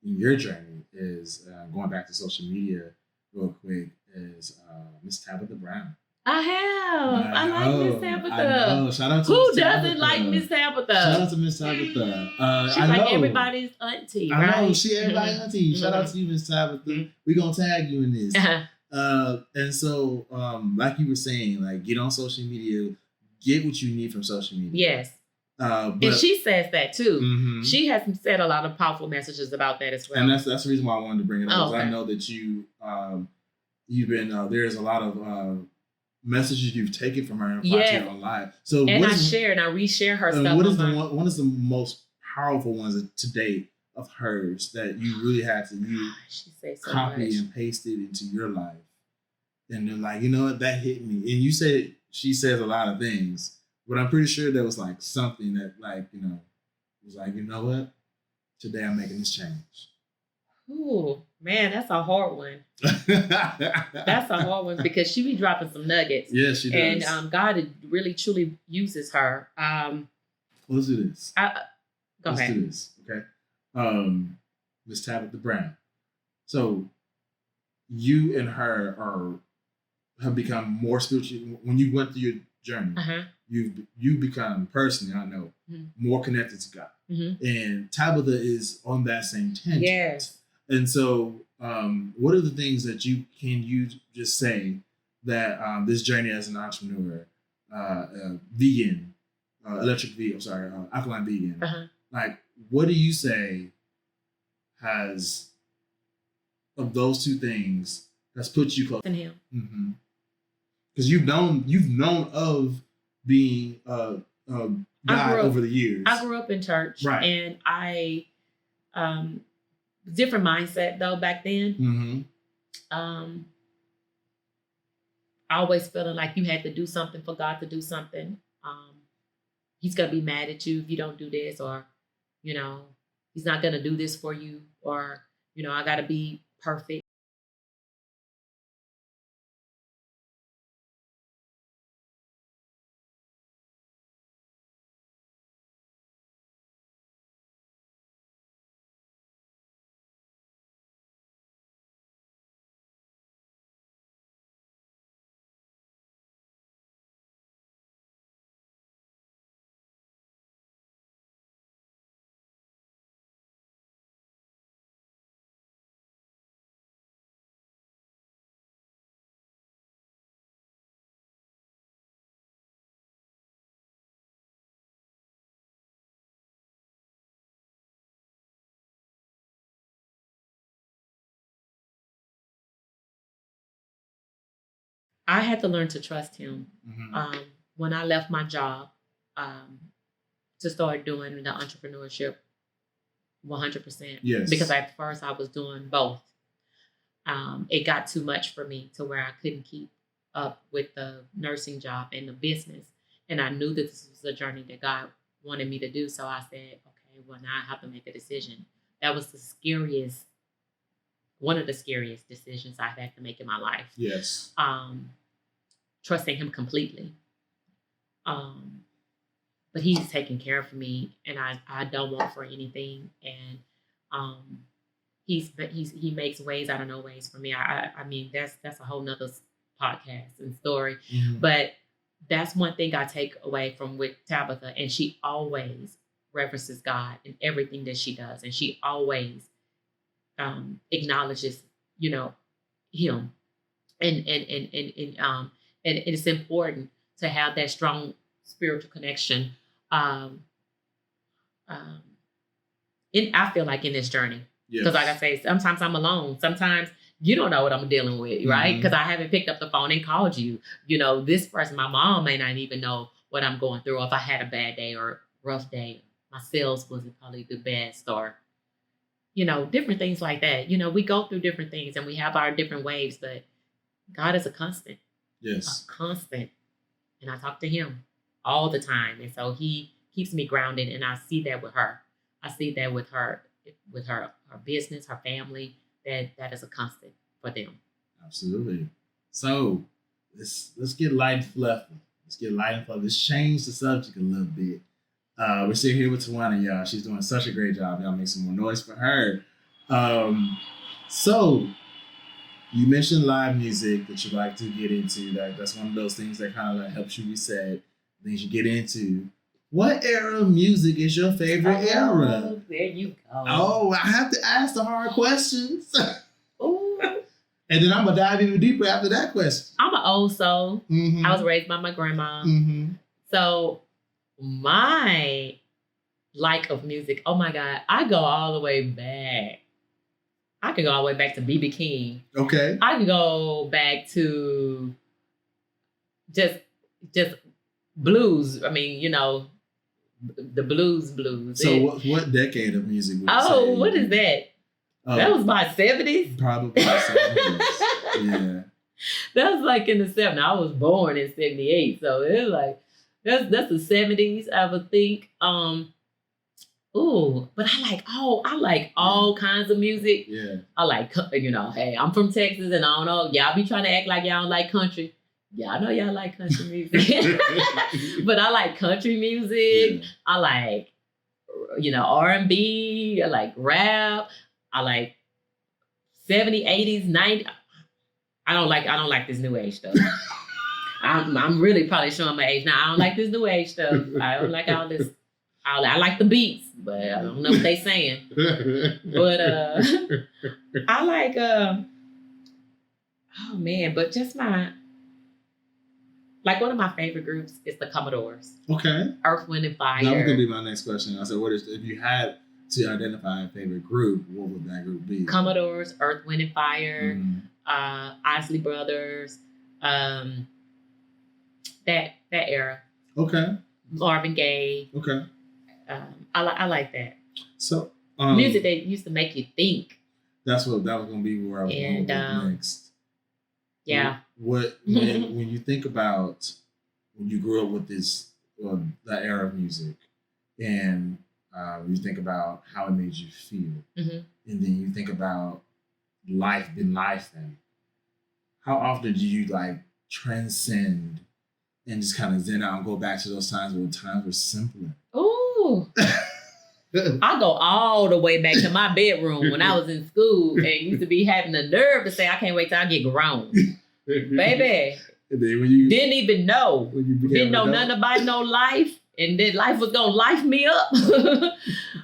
in your journey is going back to social media real quick is Miss Tabitha Brown. I have. I like Miss Tabitha. I know. Shout out to Who Miss doesn't Tabitha. like Miss Tabitha? Shout out to Miss Tabitha. She's like everybody's auntie, right? I know. She everybody's auntie. Shout out to you, Miss Tabitha. We're going to tag you in this. And so, like you were saying, like get on social media, get what you need from social media. Yes. And she says that too. She has said a lot of powerful messages about that as well. And that's the reason why I wanted to bring it up. I know that you've been there's a lot of messages you've taken from her and applied to your own life. So and I reshare her stuff. What is one is the most powerful ones to date of hers that you really had to copy and paste it into your life? And then like, you know what, that hit me. And you said she says a lot of things. But I'm pretty sure there was like something that like, you know, was like, you know what? Today I'm making this change. Ooh, man, that's a hard one. That's a hard one because she be dropping some nuggets. Yes, she does. And God really truly uses her. Let's do this. Go ahead. Let's do this, okay? Miss Tabitha Brown. So you and her have become more spiritual when you went through your journey. You've become personally, I know, more connected to God. And Tabitha is on that same tangent. Yes. And so what are the things that you just say that this journey as an entrepreneur, vegan, alkaline vegan, like what do you say has of those two things that's put you close to him? Because you've known of being God over the years. I grew up in church, and I different mindset though back then. Always feeling like you had to do something for God to do something. He's gonna be mad at you if you don't do this, or you know, he's not gonna do this for you, or you know, I gotta be perfect. I had to learn to trust him. When I left my job to start doing the entrepreneurship 100%. Yes. Because at first I was doing both. It got too much for me to where I couldn't keep up with the nursing job and the business. And I knew that this was a journey that God wanted me to do. So I said, okay, well, now I have to make a decision. That was one of the scariest decisions I've had to make in my life. Yes. Trusting him completely. But he's taking care of me, and I don't want for anything. And he makes ways out of no ways for me. I mean, that's a whole nother podcast and story. Mm-hmm. But that's one thing I take away from with Tabitha, and she always references God in everything that she does, and she always acknowledges, him, and it's important to have that strong spiritual connection. I feel like in this journey, because like I say, sometimes I'm alone. Sometimes you don't know what I'm dealing with, right? Because I haven't picked up the phone and called you. This person, my mom, may not even know what I'm going through, or if I had a bad day or rough day. My sales wasn't probably the best, or different things like that. We go through different things and we have our different waves, but God is a constant. Yes. A constant. And I talk to him all the time. And so he keeps me grounded, and I see that with her. I see that with her business, her family, that is a constant for them. Absolutely. So let's get light and fluffy. Let's change the subject a little bit. We're sitting here with Tawana, y'all. She's doing such a great job. Y'all make some more noise for her. So you mentioned live music that you like to get into. That's one of those things that kind of like helps you reset, things you get into. What era of music is your favorite era? There you go. Oh, I have to ask the hard questions. Ooh. And then I'm going to dive even deeper after that question. I'm an old soul. Mm-hmm. I was raised by my grandma. Mm-hmm. So my like of music, oh my God, I go all the way back. I can go all the way back to B.B. King. Okay. I can go back to just blues. I mean, the blues. So what decade of music would you say? Oh, what is that? That was my 70s? Probably 70s. Yeah. That was like in the 70s. I was born in 78. So it was like, that's the 70s, I would think. But I like all kinds of music. Yeah. I like, hey, I'm from Texas, and I don't know, y'all be trying to act like y'all don't like country. Yeah, I know y'all like country music. But I like country music. Yeah. I like, R&B. I like rap. I like 70s, 80s, 90s. I don't like this new age stuff. I'm really probably showing my age now. I don't like this new age stuff. I don't like all this. I like the beats, but I don't know what they saying. But I like but just one of my favorite groups is the Commodores. Okay. Earth, Wind, and Fire. That was gonna be my next question. I said, if you had to identify a favorite group, what would that group be? Commodores, Earth, Wind, and Fire, Isley Brothers, that era. Okay. Marvin Gaye. Okay. I like that. So music that used to make you think. That was gonna be where I was going next. Yeah. When you think about when you grew up with that era of music, and you think about how it made you feel, and then you think about life then, how often do you transcend and just kind of zen out and go back to those times were simpler? Ooh. I go all the way back to my bedroom when I was in school and used to be having the nerve to say, I can't wait till I get grown. Baby. And then when you didn't even know. Didn't know nothing about no life. And then life was going to life me up.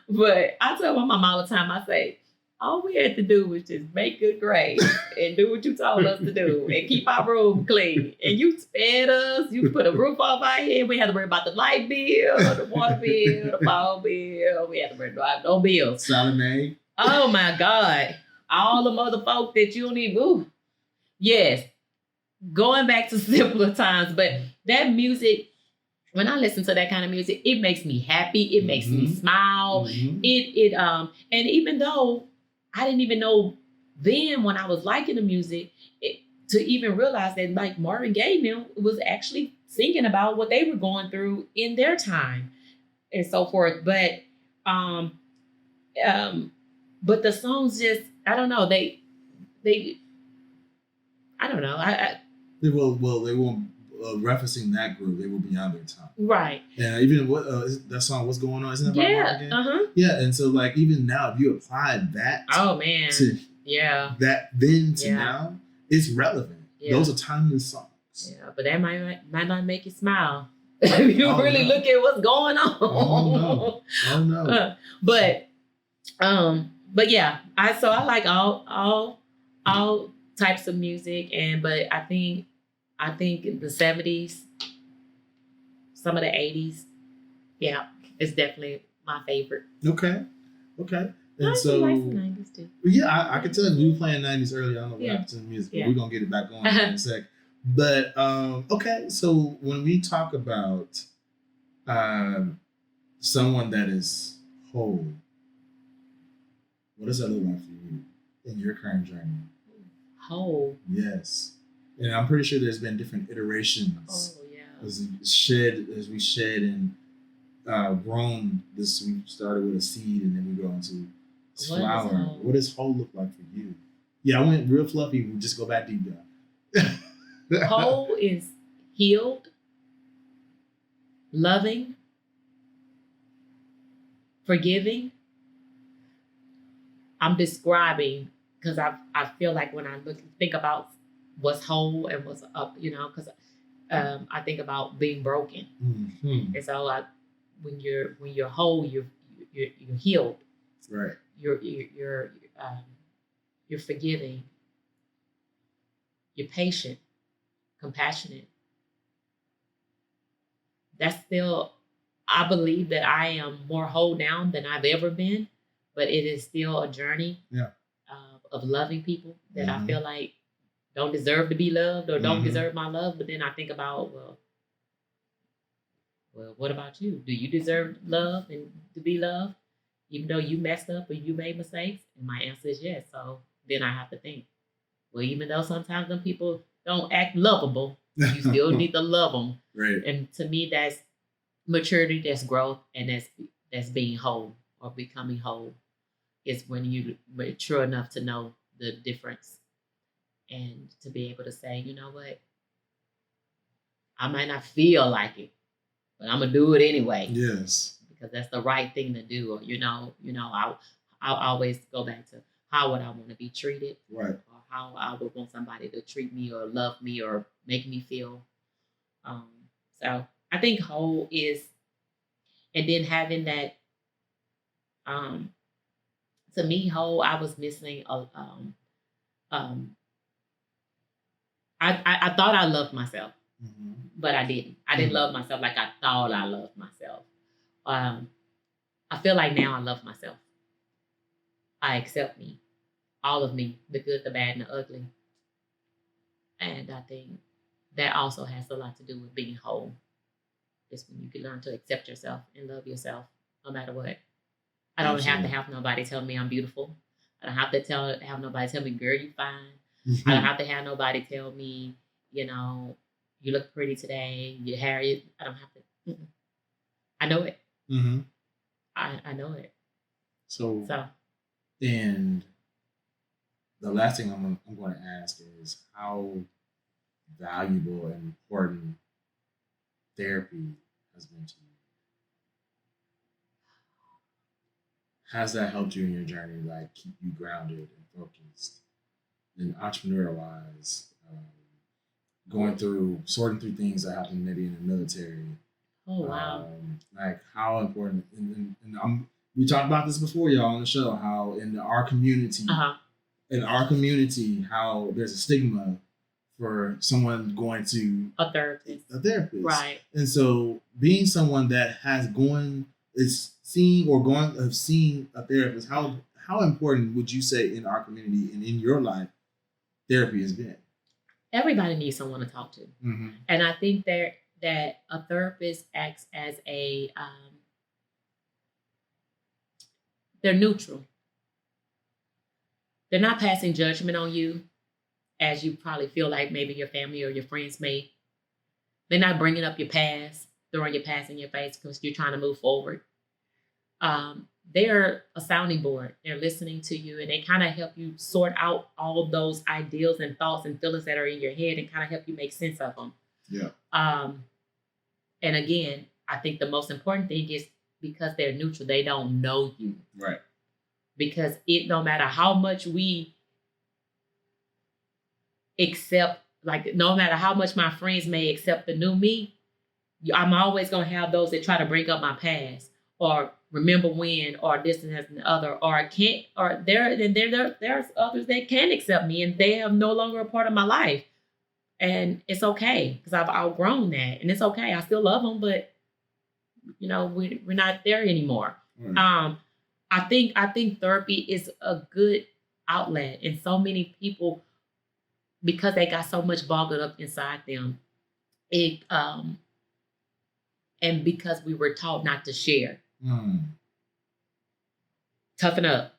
But I tell my mom all the time, I say, all we had to do was just make good grades and do what you told us to do and keep our room clean. And you fed us, you put a roof over our head. We had to worry about the light bill, the water bill, the phone bill. We had to worry about no bills. Salome. Oh my God. All the other folk that you don't even, ooh. Yes. Going back to simpler times, but that music, when I listen to that kind of music, it makes me happy. It makes me smile. And even though I didn't even know then when I was liking the music, to even realize that like Marvin Gaye now was actually thinking about what they were going through in their time and so forth. Um, but the songs just, I don't know, they, I don't know. They won't referencing that group. They will beyond their time. Right. And even what that song, "What's Going On," isn't that by Marvin Gaye? Yeah, and so like even now, if you apply that, oh man, to that then to now, it's relevant. Yeah. Those are timeless songs. Yeah, but that might not make you smile. If you really look at what's going on. Oh no. But yeah, I like all types of music, but I think the 70s, some of the 80s, yeah, it's definitely my favorite. Okay. And I so like the 90s too. Yeah, I could tell you were playing 90s earlier. I don't know what happened to the music, but we're gonna get it back on in a sec. But okay, so when we talk about someone that is whole, what does that look like for you in your current journey? Whole. Yes. And I'm pretty sure there's been different iterations. Oh yeah. As we shed and grown this, we started with a seed and then we go into flower. What does whole look like for you? Yeah, I went real fluffy. We just go back deep down. Whole is healed, loving, forgiving. I'm describing because I feel like when I think about what's whole and what's up, because I think about being broken, and so when you're whole, you're healed, right? You're forgiving, you're patient, compassionate. That's still, I believe that I am more whole now than I've ever been, but it is still a journey of loving people that I feel like don't deserve to be loved or don't deserve my love. But then I think about, well, what about you? Do you deserve love and to be loved, even though you messed up or you made mistakes? And my answer is yes. So then I have to think, well, even though sometimes them people don't act lovable, you still need to love them. Right. And to me, that's maturity, that's growth, and that's being whole or becoming whole. Is when you mature enough to know the difference and to be able to say, you know what, I might not feel like it, but I'm gonna do it anyway. Yes, because that's the right thing to do. Or I'll always go back to how would I want to be treated, right? Or how I would want somebody to treat me or love me or make me feel. So I think whole is, and then having that. To me, whole, I was missing I thought I loved myself, but I didn't. I didn't love myself like I thought I loved myself. I feel like now I love myself. I accept me, all of me, the good, the bad, and the ugly. And I think that also has a lot to do with being whole. It's when you can learn to accept yourself and love yourself no matter what. I don't have to have nobody tell me I'm beautiful. I don't have to have nobody tell me, girl, you fine. I don't have to have nobody tell me, you look pretty today. Your hair, I don't have to. I know it. I know it. So, and the last thing I'm going to ask is how valuable and important therapy has been to you. Has that helped you in your journey, like keep you grounded and focused? And entrepreneur-wise, sorting through things that happen maybe in the military. Oh wow! Like how important, and we talked about this before, y'all, on the show. How in our community, how there's a stigma for someone going to a therapist, right? And so being someone that have seen a therapist, how important would you say in our community and in your life therapy has been? Everybody needs someone to talk to, and I think that a therapist acts as they're neutral. They're not passing judgment on you. as you probably feel like maybe your family or your friends they're not bringing up your past, throwing your past in your face because you're trying to move forward. They're a sounding board. They're listening to you, and they kind of help you sort out all of those ideals and thoughts and feelings that are in your head and kind of help you make sense of them. Yeah. And again, I think the most important thing is because they're neutral, they don't know you. Right. Because it no matter how much we accept, like no matter how much my friends may accept the new me, I'm always gonna have those that try to bring up my past or remember when or this and that and the other or can't or there's others that can accept me and they are no longer a part of my life. And it's okay because I've outgrown that and it's okay. I still love them, but you know, we're not there anymore. Right. I think therapy is a good outlet, and so many people, because they got so much boggled up inside them, and because we were taught not to share. Toughen up.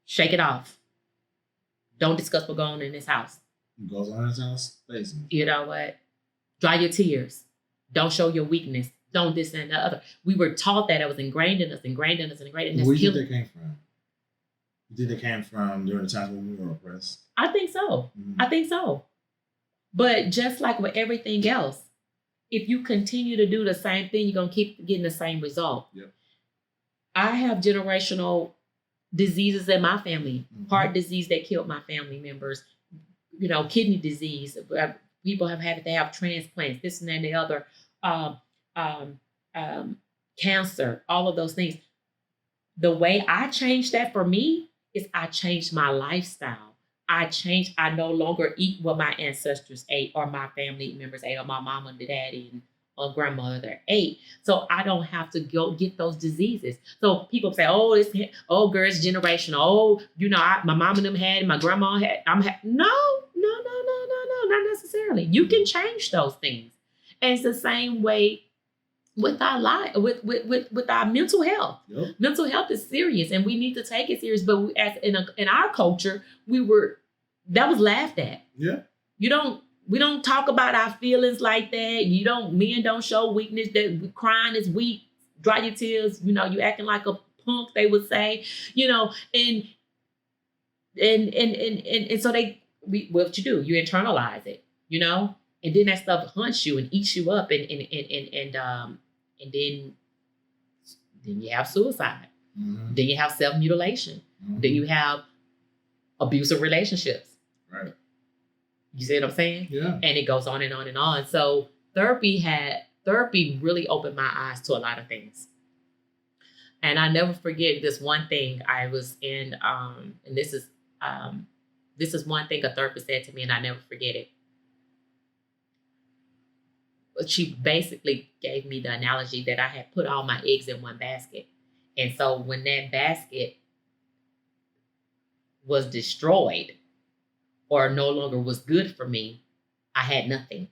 Shake it off. Don't discuss what's going on in this house. What goes on in this house? Basically. You know what? Dry your tears. Don't show your weakness. Don't this and the other. We were taught that. It was ingrained in us. Where do you think that came from? You think that came from during the time when we were oppressed? I think so. I think so. But just like with everything else, if you continue to do the same thing, you're going to keep getting the same result. Yep. I have generational diseases in my family. Heart disease that killed my family members. You know, kidney disease. People have had to have transplants, this and that and the other. Cancer, all of those things. The way I changed that for me is I changed my lifestyle. I no longer eat what my ancestors ate or my family members ate or my mama and daddy and or grandmother ate. So I don't have to go get those diseases. So people say, girl, it's generational. Oh, you know, my mom and them had, my grandma had, no, not necessarily. You can change those things. And it's the same way with our life, with our mental health. Yep. Mental health is serious, and we need to take it serious. But in our culture, that was laughed at. Yeah. We don't talk about our feelings like that. Men don't show weakness. That crying is weak. Dry your tears. You know, you acting like a punk. They would say. You know, and so what you do? You internalize it. You know. And then that stuff hunts you and eats you up, and then you have suicide. Mm-hmm. Then you have self-mutilation. Mm-hmm. Then you have abusive relationships. Right. You see what I'm saying? Yeah. And it goes on and on and on. So therapy really opened my eyes to a lot of things. And I never forget this one thing. I was in, and this is one thing a therapist said to me, and I never forget it. She basically gave me the analogy that I had put all my eggs in one basket. And so when that basket was destroyed or no longer was good for me, I had nothing.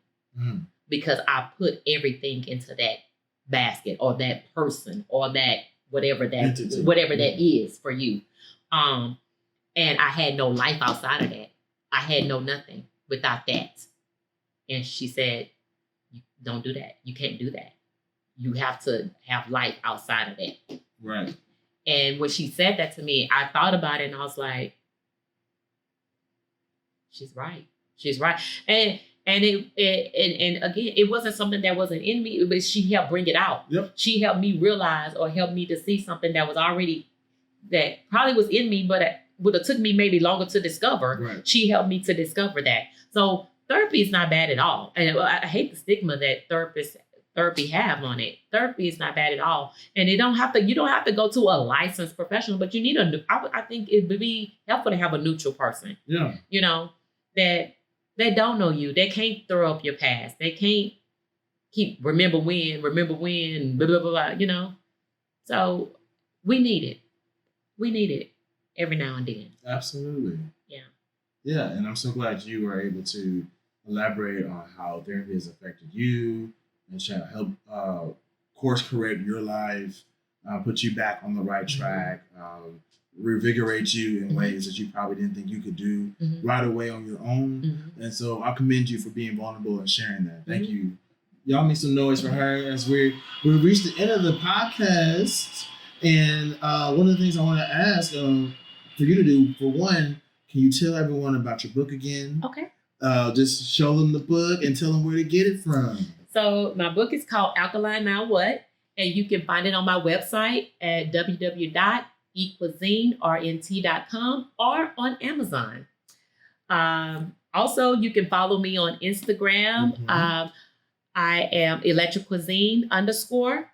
Because I put everything into that basket or that person or that whatever that is for you. And I had no life outside of that. I had no nothing without that. And she said, don't do that. You can't do that. You have to have life outside of that. Right. And when she said that to me, I thought about it and I was like, she's right. She's right. And again, it wasn't something that wasn't in me, but she helped bring it out. Yep. She helped me realize or helped me to see something that was already, that probably was in me, but it would have took me maybe longer to discover. Right. She helped me to discover that. So therapy is not bad at all. And I hate the stigma that therapy have on it. Therapy is not bad at all. And you don't have to go to a licensed professional, but you need I think it would be helpful to have a neutral person. Yeah. You know, that don't know you. They can't throw up your past. They can't keep remember when, blah, blah, blah, blah, you know. So we need it. We need it every now and then. Absolutely. Yeah. Yeah, and I'm so glad you were able to elaborate on how therapy has affected you and try to help course correct your life, put you back on the right track, revigorate you in Mhm. ways that you probably didn't think you could do Mhm. right away on your own. Mhm. And so I commend you for being vulnerable and sharing that. Thank Mhm. you. Y'all make some noise for her as we've reached the end of the podcast. And one of the things I want to ask for you to do, for one, can you tell everyone about your book again? Okay. Just show them the book and tell them where to get it from. So my book is called Alkaline Now What? And you can find it on my website at www.eatcuisinernt.com or on Amazon. Also, you can follow me on Instagram. Mhm. I am Electric Cuisine _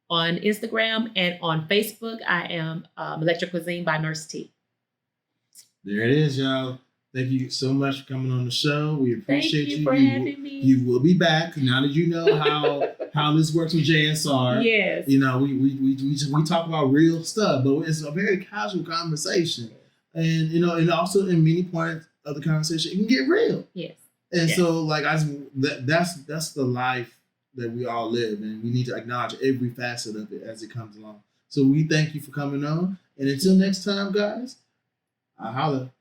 on Instagram, and on Facebook, I am Electric Cuisine by Nurse T. There it is, y'all. Thank you so much for coming on the show. We appreciate Thank you for having me. You will be back now that you know how this works with JSR. Yes. You know, we talk about real stuff, but it's a very casual conversation, and you know, and also in many points of the conversation, it can get real. Yes. And Yes. so, like, that's the life that we all live, and we need to acknowledge every facet of it as it comes along. So we thank you for coming on, and until next time, guys, I holla.